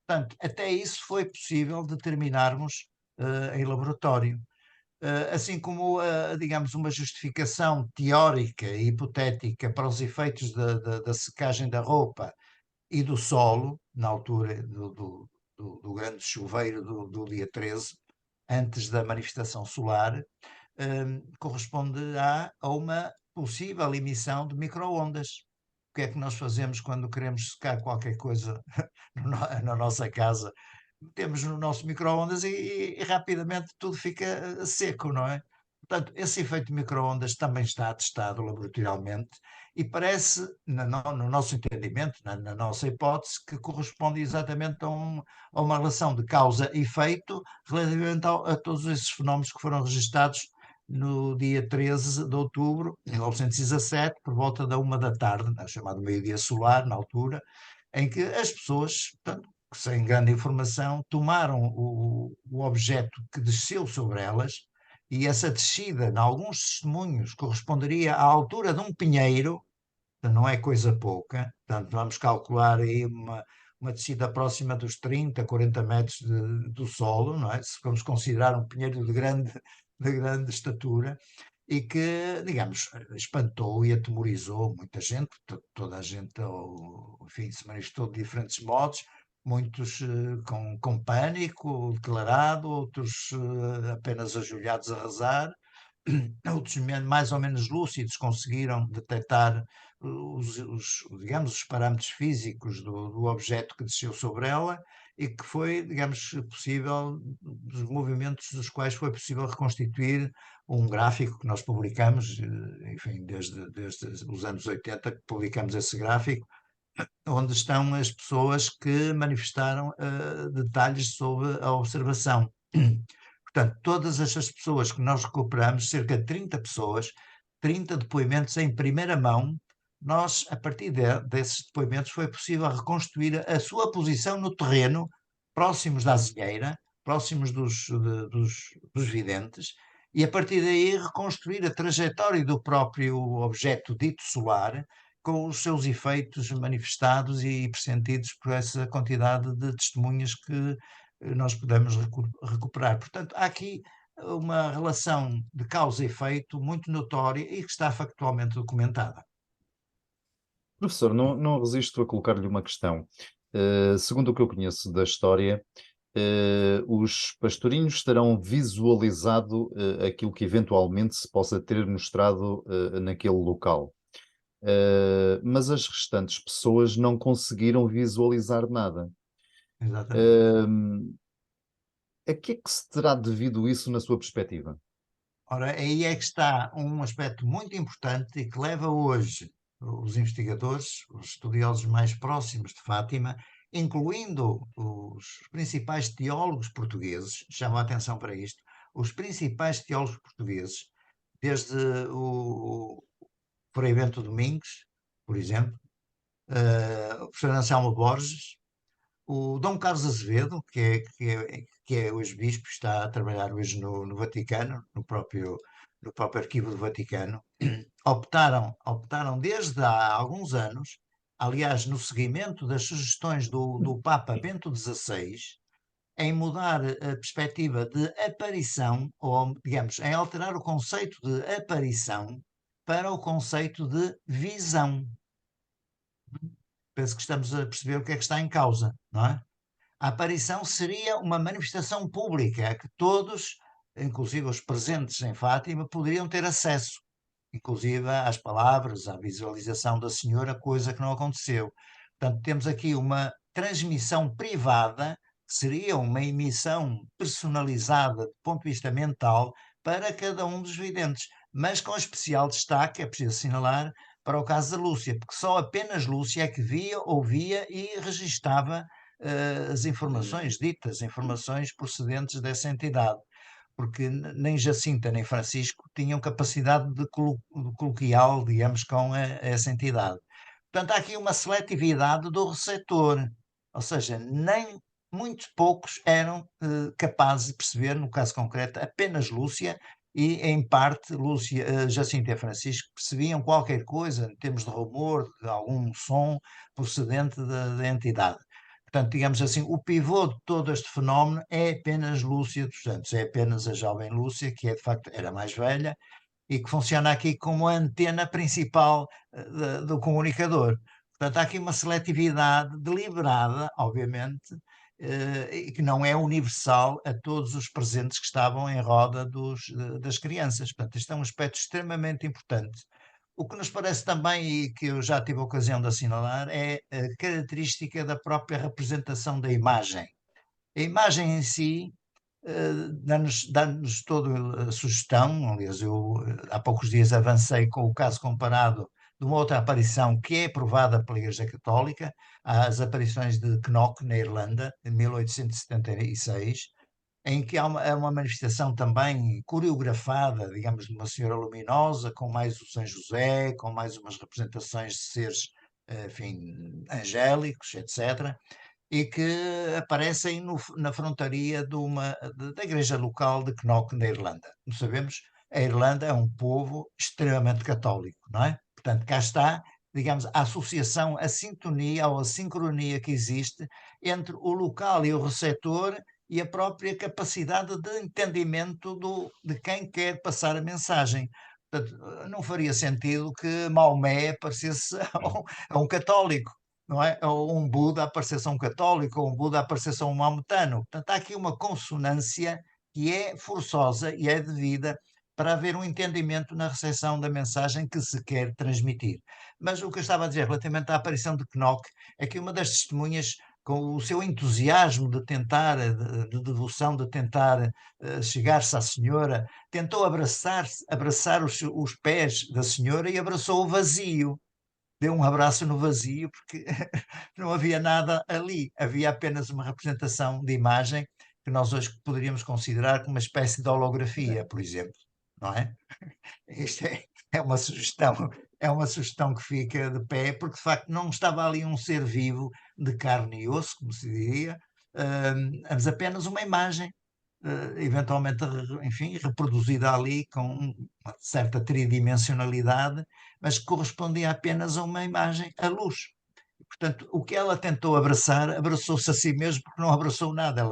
Portanto, até isso foi possível determinarmos em laboratório. Assim como, digamos, uma justificação teórica e hipotética para os efeitos da secagem da roupa e do solo, na altura do grande chuveiro do dia 13, antes da manifestação solar, corresponde a uma possível emissão de micro-ondas. O que é que nós fazemos quando queremos secar qualquer coisa na nossa casa? Temos no nosso micro-ondas e rapidamente tudo fica seco, não é? Portanto, esse efeito de micro-ondas também está atestado laboratorialmente e parece, no nosso entendimento, na nossa hipótese, que corresponde exatamente a uma relação de causa e efeito relativamente a todos esses fenómenos que foram registados no dia 13 de outubro de 1917, por volta da 1 da tarde, chamado meio-dia solar, na altura, em que as pessoas, portanto, sem grande informação, tomaram o objeto que desceu sobre elas, e essa descida, em alguns testemunhos, corresponderia à altura de um pinheiro, não é coisa pouca, portanto, vamos calcular aí uma descida próxima dos 30, 40 metros do solo, não é? Se vamos considerar um pinheiro de grande estatura, e que, digamos, espantou e atemorizou muita gente, toda a gente, enfim, se manifestou de diferentes modos, muitos com pânico declarado, outros apenas ajoelhados a rezar, outros mais ou menos lúcidos conseguiram detectar digamos, os parâmetros físicos do objeto que desceu sobre ela e que foi, digamos, possível, dos movimentos dos quais foi possível reconstituir um gráfico que nós publicamos, enfim, desde os anos 80 que publicamos esse gráfico, onde estão as pessoas que manifestaram detalhes sobre a observação. Portanto, todas estas pessoas que nós recuperamos, cerca de 30 pessoas, 30 depoimentos em primeira mão, nós, a partir desses depoimentos, foi possível reconstruir a sua posição no terreno, próximos da azinheira, próximos dos videntes, e a partir daí reconstruir a trajetória do próprio objeto dito solar, com os seus efeitos manifestados e pressentidos por essa quantidade de testemunhas que nós podemos recuperar. Portanto, há aqui uma relação de causa e efeito muito notória e que está factualmente documentada. Professor, não resisto a colocar-lhe uma questão. Segundo o que eu conheço da história, os pastorinhos terão visualizado aquilo que eventualmente se possa ter mostrado naquele local. Mas as restantes pessoas não conseguiram visualizar nada. Exatamente. A que é que se terá devido isso na sua perspectiva? Ora, aí é que está um aspecto muito importante e que leva hoje os investigadores, os estudiosos mais próximos de Fátima, incluindo os principais teólogos portugueses, chamo a atenção para isto, os principais teólogos portugueses, desde o Frei Bento Domingos, por exemplo, o professor Anselmo Borges, o Dom Carlos Azevedo, que é hoje bispo, está a trabalhar hoje no Vaticano, no próprio arquivo do Vaticano, optaram desde há alguns anos, aliás, no seguimento das sugestões do Papa Bento XVI, em mudar a perspectiva de aparição, ou, digamos, em alterar o conceito de aparição para o conceito de visão. Penso que estamos a perceber o que é que está em causa, não é? A aparição seria uma manifestação pública a que todos, inclusive os presentes em Fátima, poderiam ter acesso, inclusive às palavras, à visualização da Senhora, coisa que não aconteceu. Portanto, temos aqui uma transmissão privada, que seria uma emissão personalizada do ponto de vista mental para cada um dos videntes, mas com especial destaque, é preciso assinalar, para o caso da Lúcia, porque só apenas Lúcia é que via, ouvia e registava as informações ditas, informações procedentes dessa entidade, porque nem Jacinta nem Francisco tinham capacidade de coloquial, digamos, com essa entidade. Portanto, há aqui uma seletividade do receptor, ou seja, nem muito poucos eram capazes de perceber, no caso concreto, apenas Lúcia, e em parte Lúcia, Jacinta e Francisco percebiam qualquer coisa em termos de rumor, de algum som procedente da entidade. Portanto, digamos assim, o pivô de todo este fenómeno é apenas Lúcia dos Santos, é apenas a jovem Lúcia, que é de facto era mais velha e que funciona aqui como a antena principal do comunicador. Portanto, há aqui uma seletividade deliberada, obviamente, e que não é universal a todos os presentes que estavam em roda das crianças. Portanto, isto é um aspecto extremamente importante. O que nos parece também, e que eu já tive a ocasião de assinalar, é a característica da própria representação da imagem. A imagem em si dá-nos toda a sugestão. Aliás, eu há poucos dias avancei com o caso comparado de uma outra aparição que é provada pela Igreja Católica, as aparições de Knock na Irlanda, em 1876, em que há uma manifestação também coreografada, digamos, de uma senhora luminosa, com mais o São José, com mais umas representações de seres, enfim, angélicos, etc., e que aparecem na frontaria da igreja local de Knock, na Irlanda. Como sabemos, a Irlanda é um povo extremamente católico, não é? Portanto, cá está, digamos, a associação, a sintonia ou a sincronia que existe entre o local e o receptor e a própria capacidade de entendimento de quem quer passar a mensagem. Portanto, não faria sentido que Maomé aparecesse a um católico, não é? Ou um Buda aparecesse a um católico, ou um Buda aparecesse a um maometano. Portanto, há aqui uma consonância que é forçosa e é devida para haver um entendimento na recepção da mensagem que se quer transmitir. Mas o que eu estava a dizer relativamente à aparição de Knock é que uma das testemunhas, com o seu entusiasmo de tentar, de devoção, de tentar chegar-se à senhora, tentou abraçar os pés da senhora e abraçou o vazio. Deu um abraço no vazio porque não havia nada ali, havia apenas uma representação de imagem que nós hoje poderíamos considerar como uma espécie de holografia, por exemplo, não é? Isto é uma sugestão que fica de pé, porque de facto não estava ali um ser vivo de carne e osso, como se diria, mas apenas uma imagem, eventualmente, enfim, reproduzida ali com uma certa tridimensionalidade, mas que correspondia apenas a uma imagem à luz. Portanto, o que ela tentou abraçar, abraçou-se a si mesmo porque não abraçou nada.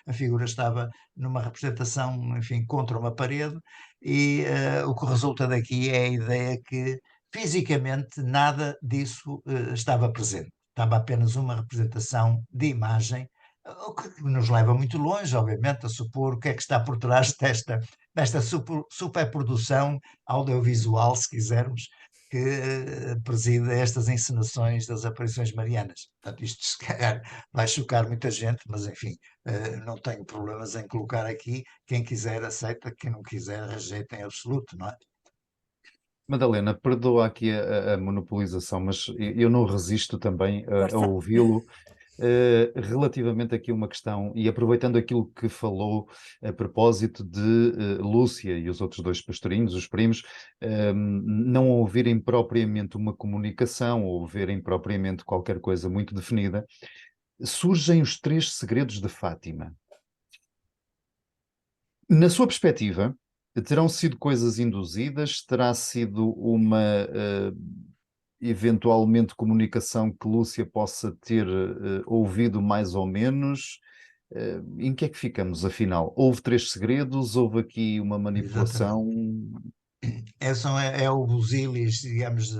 A figura estava numa representação, enfim, contra uma parede e o que resulta daqui é a ideia que fisicamente nada disso estava presente. Estava apenas uma representação de imagem, o que nos leva muito longe, obviamente, a supor o que é que está por trás desta superprodução audiovisual, se quisermos, que preside estas encenações das aparições marianas. Portanto, isto se calhar vai chocar muita gente, mas enfim, não tenho problemas em colocar aqui. Quem quiser aceita, quem não quiser rejeita em absoluto, não é? Madalena, perdoa aqui a monopolização, mas eu não resisto também a Força. ouvi-lo. Relativamente aqui a uma questão, e aproveitando aquilo que falou a propósito de Lúcia e os outros dois pastorinhos, os primos, não ouvirem propriamente uma comunicação ou verem propriamente qualquer coisa muito definida, surgem os 3 segredos de Fátima. Na sua perspectiva, terão sido coisas induzidas? Terá sido uma eventualmente comunicação que Lúcia possa ter ouvido mais ou menos? Em que é que ficamos, afinal? Houve 3 segredos? Houve aqui uma manipulação? Exatamente. É o busilis, digamos,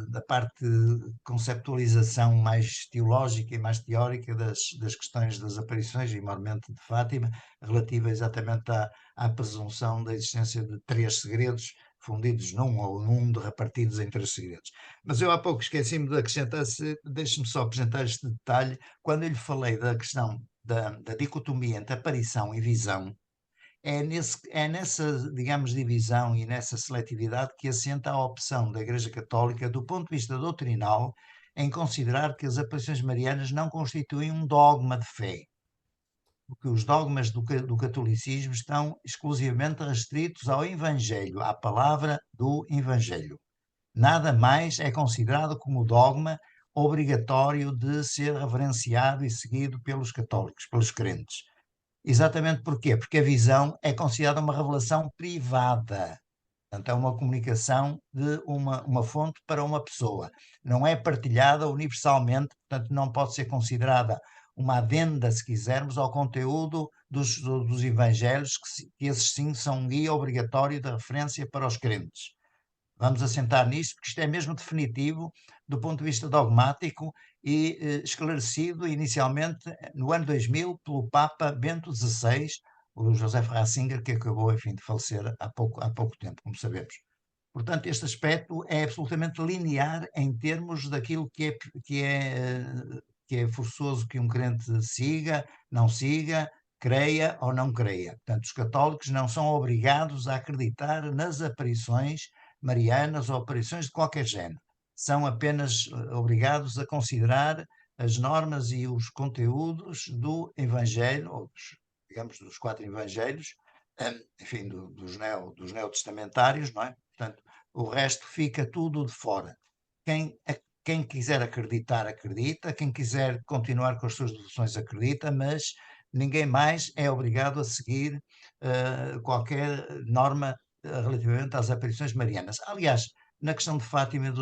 da parte de conceptualização mais teológica e mais teórica das questões das aparições, e maiormente de Fátima, relativa exatamente à presunção da existência de 3 segredos fundidos num ou num, repartidos em 3 segredos. Mas eu há pouco esqueci-me de acrescentar, deixe-me só apresentar este detalhe, quando eu lhe falei da questão da dicotomia entre aparição e visão. É nessa, digamos, divisão e nessa seletividade que assenta a opção da Igreja Católica, do ponto de vista doutrinal, em considerar que as aparições marianas não constituem um dogma de fé, porque os dogmas do catolicismo estão exclusivamente restritos ao Evangelho, à palavra do Evangelho. Nada mais é considerado como dogma obrigatório de ser reverenciado e seguido pelos católicos, pelos crentes. Exatamente porquê? Porque a visão é considerada uma revelação privada. Portanto, é uma comunicação de uma fonte para uma pessoa. Não é partilhada universalmente, portanto, não pode ser considerada uma adenda, se quisermos, ao conteúdo dos evangelhos, que esses sim são um guia obrigatório de referência para os crentes. Vamos assentar nisto, porque isto é mesmo definitivo do ponto de vista dogmático e esclarecido inicialmente no ano 2000 pelo Papa Bento XVI, o José Ratzinger, que acabou, enfim, de falecer há pouco tempo, como sabemos. Portanto, este aspecto é absolutamente linear em termos daquilo que é forçoso que um crente siga, não siga, creia ou não creia. Portanto, os católicos não são obrigados a acreditar nas aparições marianas ou aparições de qualquer género. São apenas obrigados a considerar as normas e os conteúdos do Evangelho, ou digamos, dos 4 Evangelhos, enfim, dos neotestamentários, não é? Portanto, o resto fica tudo de fora. Quem quiser acreditar, acredita, quem quiser continuar com as suas devoções, acredita, mas ninguém mais é obrigado a seguir qualquer norma relativamente às aparições marianas. Aliás, na questão de Fátima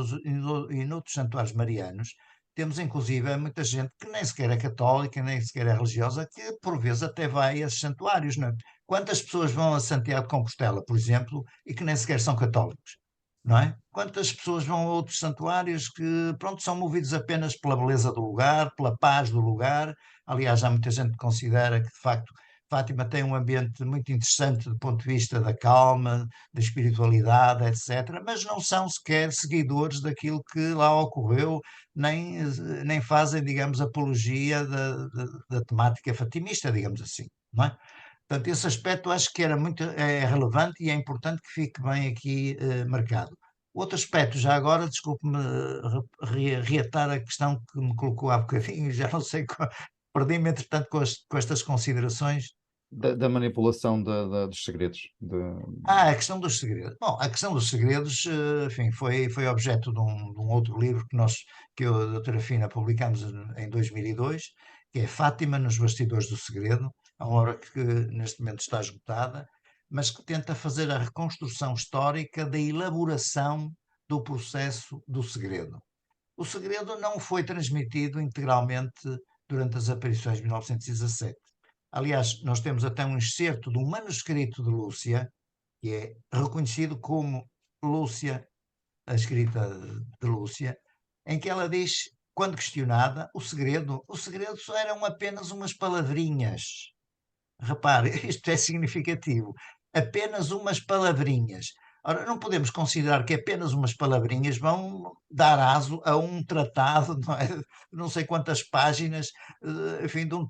e noutros santuários marianos, temos inclusive muita gente que nem sequer é católica, nem sequer é religiosa, que por vezes até vai a esses santuários, não é? Quantas pessoas vão a Santiago de Compostela, por exemplo, e que nem sequer são católicos, não é? Quantas pessoas vão a outros santuários que, pronto, são movidos apenas pela beleza do lugar, pela paz do lugar. Aliás, há muita gente que considera que, de facto, Fátima tem um ambiente muito interessante do ponto de vista da calma, da espiritualidade, etc., mas não são sequer seguidores daquilo que lá ocorreu, nem fazem, digamos, apologia da temática fatimista, digamos assim, não é? Portanto, esse aspecto acho que é relevante e é importante que fique bem aqui marcado. Outro aspecto, já agora, desculpe-me reatar a questão que me colocou há bocadinho, já não sei, perdi-me entretanto com estas considerações. da manipulação dos segredos. A questão dos segredos. Bom, a questão dos segredos, enfim, foi objeto de um outro livro que eu e a doutora Fina publicámos em 2002, que é Fátima nos Bastidores do Segredo, é uma obra que neste momento está esgotada, mas que tenta fazer a reconstrução histórica da elaboração do processo do segredo. O segredo não foi transmitido integralmente durante as aparições de 1917. Aliás, nós temos até um excerto do manuscrito de Lúcia, que é reconhecido como Lúcia, a escrita de Lúcia, em que ela diz, quando questionada, o segredo só eram apenas umas palavrinhas. Repare, isto é significativo. Apenas umas palavrinhas. Ora, não podemos considerar que apenas umas palavrinhas vão dar aso a um tratado, não é? Não sei quantas páginas, enfim, de um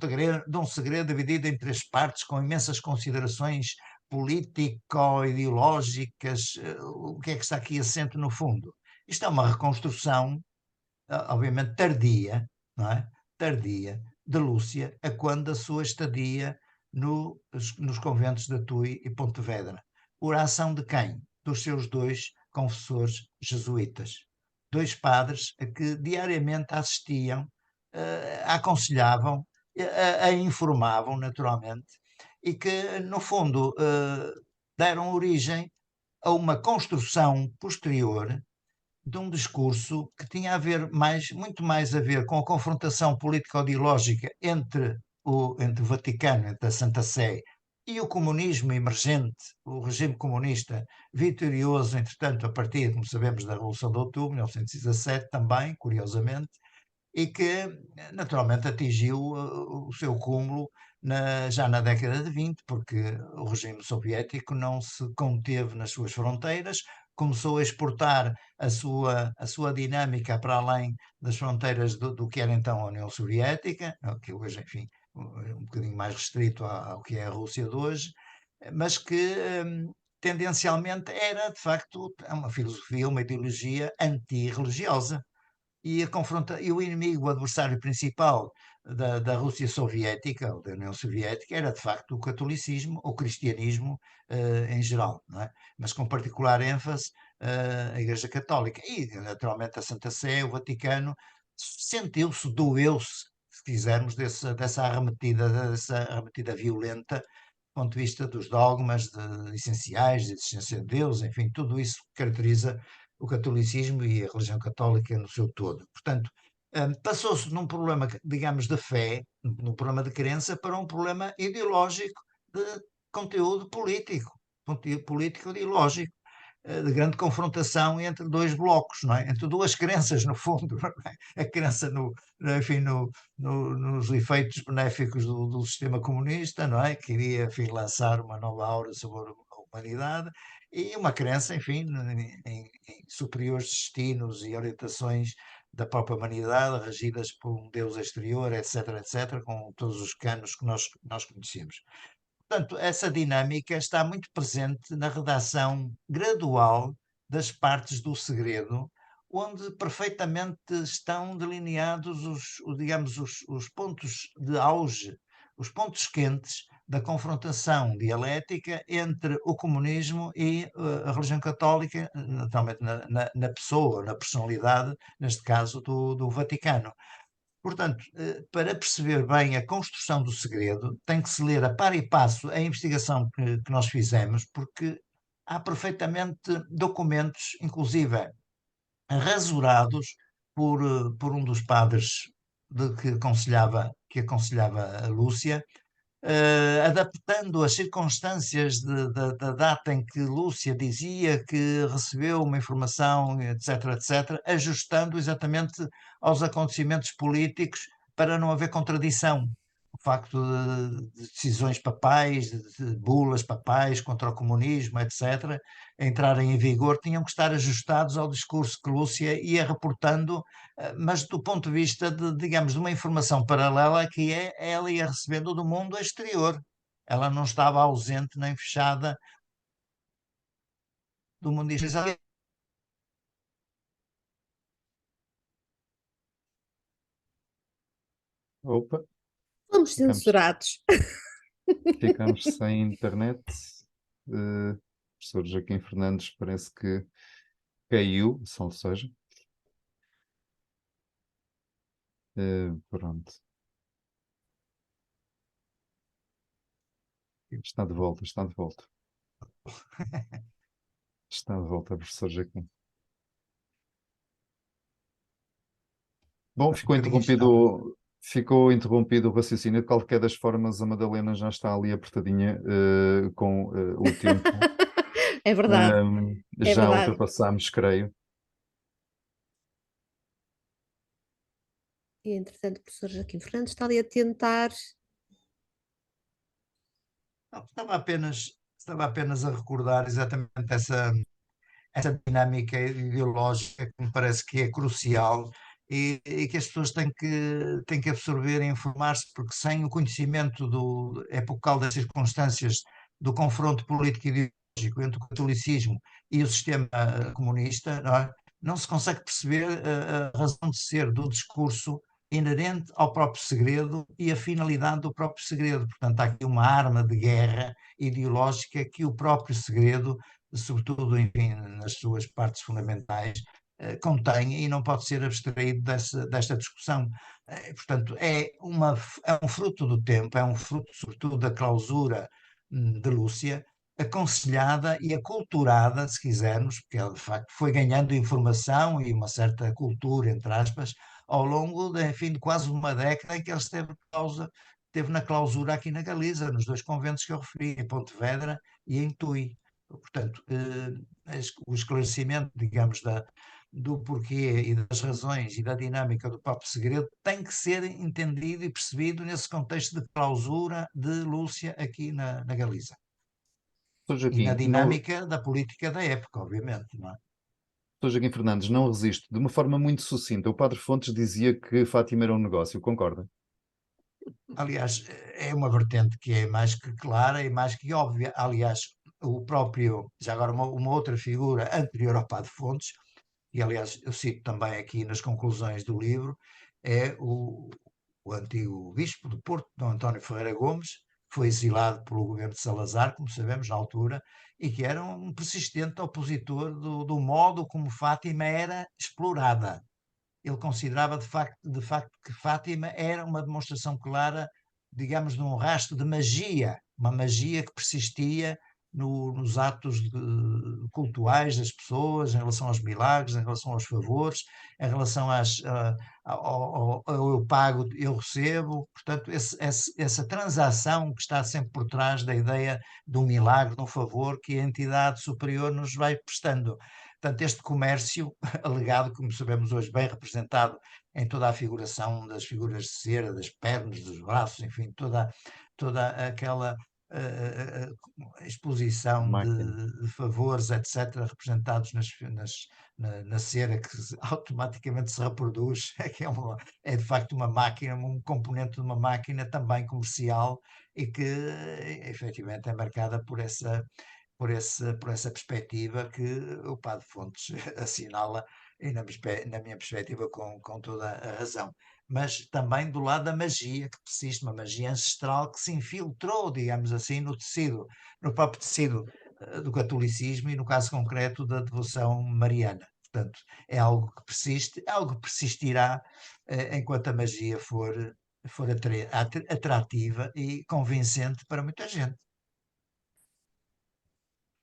segredo dividido em três partes, com imensas considerações político-ideológicas. O que é que está aqui assente no fundo? Isto é uma reconstrução, obviamente tardia, não é? Tardia, de Lúcia, a quando a sua estadia nos conventos de Tui e Pontevedra. Oração de quem? Dos seus dois confessores jesuítas. Dois padres a que diariamente assistiam, a aconselhavam, a informavam, naturalmente, e que, no fundo, deram origem a uma construção posterior de um discurso que tinha a ver muito mais a ver com a confrontação político-ideológica entre o Vaticano, entre a Santa Sé e o comunismo emergente, o regime comunista vitorioso, entretanto, a partir, como sabemos, da Revolução de Outubro, 1917 também, curiosamente, e que naturalmente atingiu o seu cúmulo já na década de 20, porque o regime soviético não se conteve nas suas fronteiras, começou a exportar a sua dinâmica para além das fronteiras do que era então a União Soviética, que hoje, enfim, um bocadinho mais restrito ao que é a Rússia de hoje, mas que tendencialmente era, de facto, uma filosofia, uma ideologia antirreligiosa e o inimigo, o adversário principal da Rússia soviética, ou da União Soviética, era de facto o catolicismo, o cristianismo em geral, não é? Mas com particular ênfase a Igreja Católica. E, naturalmente, a Santa Sé, o Vaticano, sentiu-se, doeu-se, se quisermos, dessa arremetida violenta do ponto de vista dos dogmas essenciais, da existência de Deus, enfim, tudo isso caracteriza o catolicismo e a religião católica no seu todo. Portanto, passou-se num problema, digamos, de fé, num problema de crença, para um problema ideológico de conteúdo político ideológico, de grande confrontação entre dois blocos, não é? Entre duas crenças, no fundo, não é? A crença enfim, nos efeitos benéficos do sistema comunista, não é? Que iria, enfim, lançar uma nova aura sobre a humanidade, e uma crença, enfim, em superiores destinos e orientações da própria humanidade, regidas por um Deus exterior, etc., etc., com todos os canos que nós conhecemos. Portanto, essa dinâmica está muito presente na redação gradual das partes do segredo, onde perfeitamente estão delineados digamos, os pontos de auge, os pontos quentes da confrontação dialética entre o comunismo e a religião católica, naturalmente na pessoa, na personalidade, neste caso, do Vaticano. Portanto, para perceber bem a construção do segredo, tem que se ler a par e passo a investigação que nós fizemos, porque há perfeitamente documentos, inclusive rasurados por um dos padres que aconselhava a Lúcia, adaptando as circunstâncias da data em que Lúcia dizia que recebeu uma informação, etc., etc., ajustando exatamente aos acontecimentos políticos para não haver contradição. O facto de decisões papais, de bulas papais contra o comunismo, etc., entrarem em vigor, tinham que estar ajustados ao discurso que Lúcia ia reportando, mas do ponto de vista digamos, de uma informação paralela que ela ia recebendo do mundo exterior. Ela não estava ausente nem fechada do mundo exterior. Opa, Fomos ficamos. censurados. Ficamos sem internet. O professor Joaquim Fernandes parece que caiu, salvo seja. Pronto. Está de volta, está de volta. Está de volta, professor Joaquim. Bom, Um bocadinho estava. ficou interrompido o raciocínio. De qualquer das formas, a Madalena já está ali apertadinha com o tempo. É verdade, é Já verdade. ultrapassámos, creio. E, entretanto, o professor Joaquim Fernandes está ali a tentar. Não, estava apenas a recordar exatamente essa dinâmica ideológica que me parece que é crucial e que as pessoas têm que absorver e informar-se, porque sem o conhecimento epocal das circunstâncias do confronto político e ideológico entre o catolicismo e o sistema comunista, não se consegue perceber a razão de ser do discurso inerente ao próprio segredo e a finalidade do próprio segredo. Portanto, há aqui uma arma de guerra ideológica que o próprio segredo, sobretudo, enfim, nas suas partes fundamentais, contém e não pode ser abstraído desta discussão. Portanto, é um fruto do tempo, é um fruto, sobretudo, da clausura de Lúcia, aconselhada e aculturada, se quisermos, porque ela, de facto, foi ganhando informação e uma certa cultura, entre aspas, ao longo enfim, de quase uma década em que ele esteve na clausura aqui na Galiza, nos dois conventos que eu referi, em Pontevedra e em Tui. Portanto, o esclarecimento, digamos, do porquê e das razões e da dinâmica do próprio segredo tem que ser entendido e percebido nesse contexto de clausura de Lúcia aqui na Galiza. Professor E na Joaquim, dinâmica da política da época, obviamente, não é? Professor Joaquim Fernandes, não resisto. De uma forma muito sucinta, o Padre Fontes dizia que Fátima era um negócio, concorda? Aliás, é uma vertente que é mais que clara e mais que óbvia. Aliás, o próprio, já agora uma outra figura anterior ao Padre Fontes, e aliás eu cito também aqui nas conclusões do livro, é o antigo bispo de Porto, Dom António Ferreira Gomes, que foi exilado pelo governo de Salazar, como sabemos, na altura, e que era um persistente opositor do modo como Fátima era explorada. Ele considerava de facto que Fátima era uma demonstração clara, digamos, de um rastro de magia, uma magia que persistia nos atos cultuais das pessoas, em relação aos milagres, em relação aos favores, em relação ao eu pago, eu recebo. Portanto, essa transação que está sempre por trás da ideia de um milagre, de um favor que a entidade superior nos vai prestando. Portanto, este comércio alegado, como sabemos hoje, bem representado em toda a figuração das figuras de cera, das pernas, dos braços, enfim, toda aquela exposição Máquina. de favores, etc., representados na cera que automaticamente se reproduz, é de facto uma máquina, um componente de uma máquina também comercial e que efetivamente é marcada por essa perspectiva que o Padre Fontes assinala, e na minha perspectiva com toda a razão. Mas também do lado da magia que persiste, uma magia ancestral que se infiltrou, digamos assim, no próprio tecido do catolicismo e, no caso concreto, da devoção mariana. Portanto, é algo que persiste, é algo que persistirá enquanto a magia for atrativa e convincente para muita gente.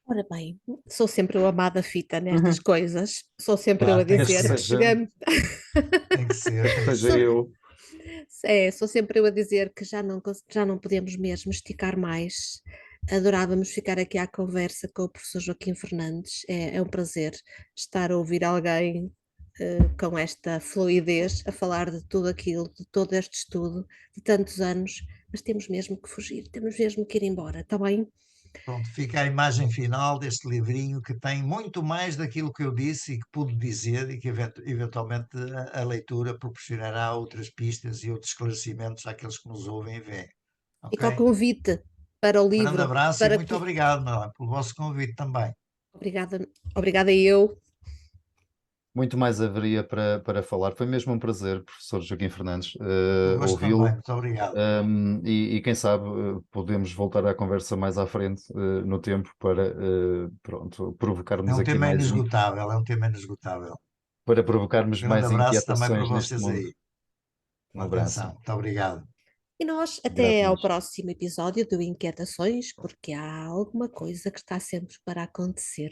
Ora bem, sou sempre eu a amada fita nestas coisas, sou sempre eu a Claro, tem que Queres que dizer que ser, seja, chegamos. tem que ser, tem que seja Sou, ser. eu? sou sempre eu a dizer que já não podemos mesmo esticar mais. Adorávamos ficar aqui à conversa com o professor Joaquim Fernandes. É um prazer estar a ouvir alguém com esta fluidez a falar de tudo aquilo, de todo este estudo, de tantos anos, mas temos mesmo que fugir, temos mesmo que ir embora, está bem? Pronto, fica a imagem final deste livrinho que tem muito mais daquilo que eu disse e que pude dizer e que eventualmente a leitura proporcionará outras pistas e outros esclarecimentos àqueles que nos ouvem e veem. Fica o Ok? convite para o Grande livro, abraço e para muito que. obrigado, Manuel, pelo vosso convite também. Obrigada, obrigada eu. muito mais haveria para falar. Foi mesmo um prazer, professor Joaquim Fernandes, O gosto também, ouvi-lo. muito obrigado. E quem sabe podemos voltar à conversa mais à frente no tempo para pronto, É provocarmos um aqui tema mais, inesgotável, é um tema inesgotável. para provocarmos Grande mais abraço também para inquietações neste vocês mundo. aí. Um Uma abraço. atenção. Muito obrigado. E nós Grato até a ao Deus. próximo episódio do Inquietações, porque há alguma coisa que está sempre para acontecer.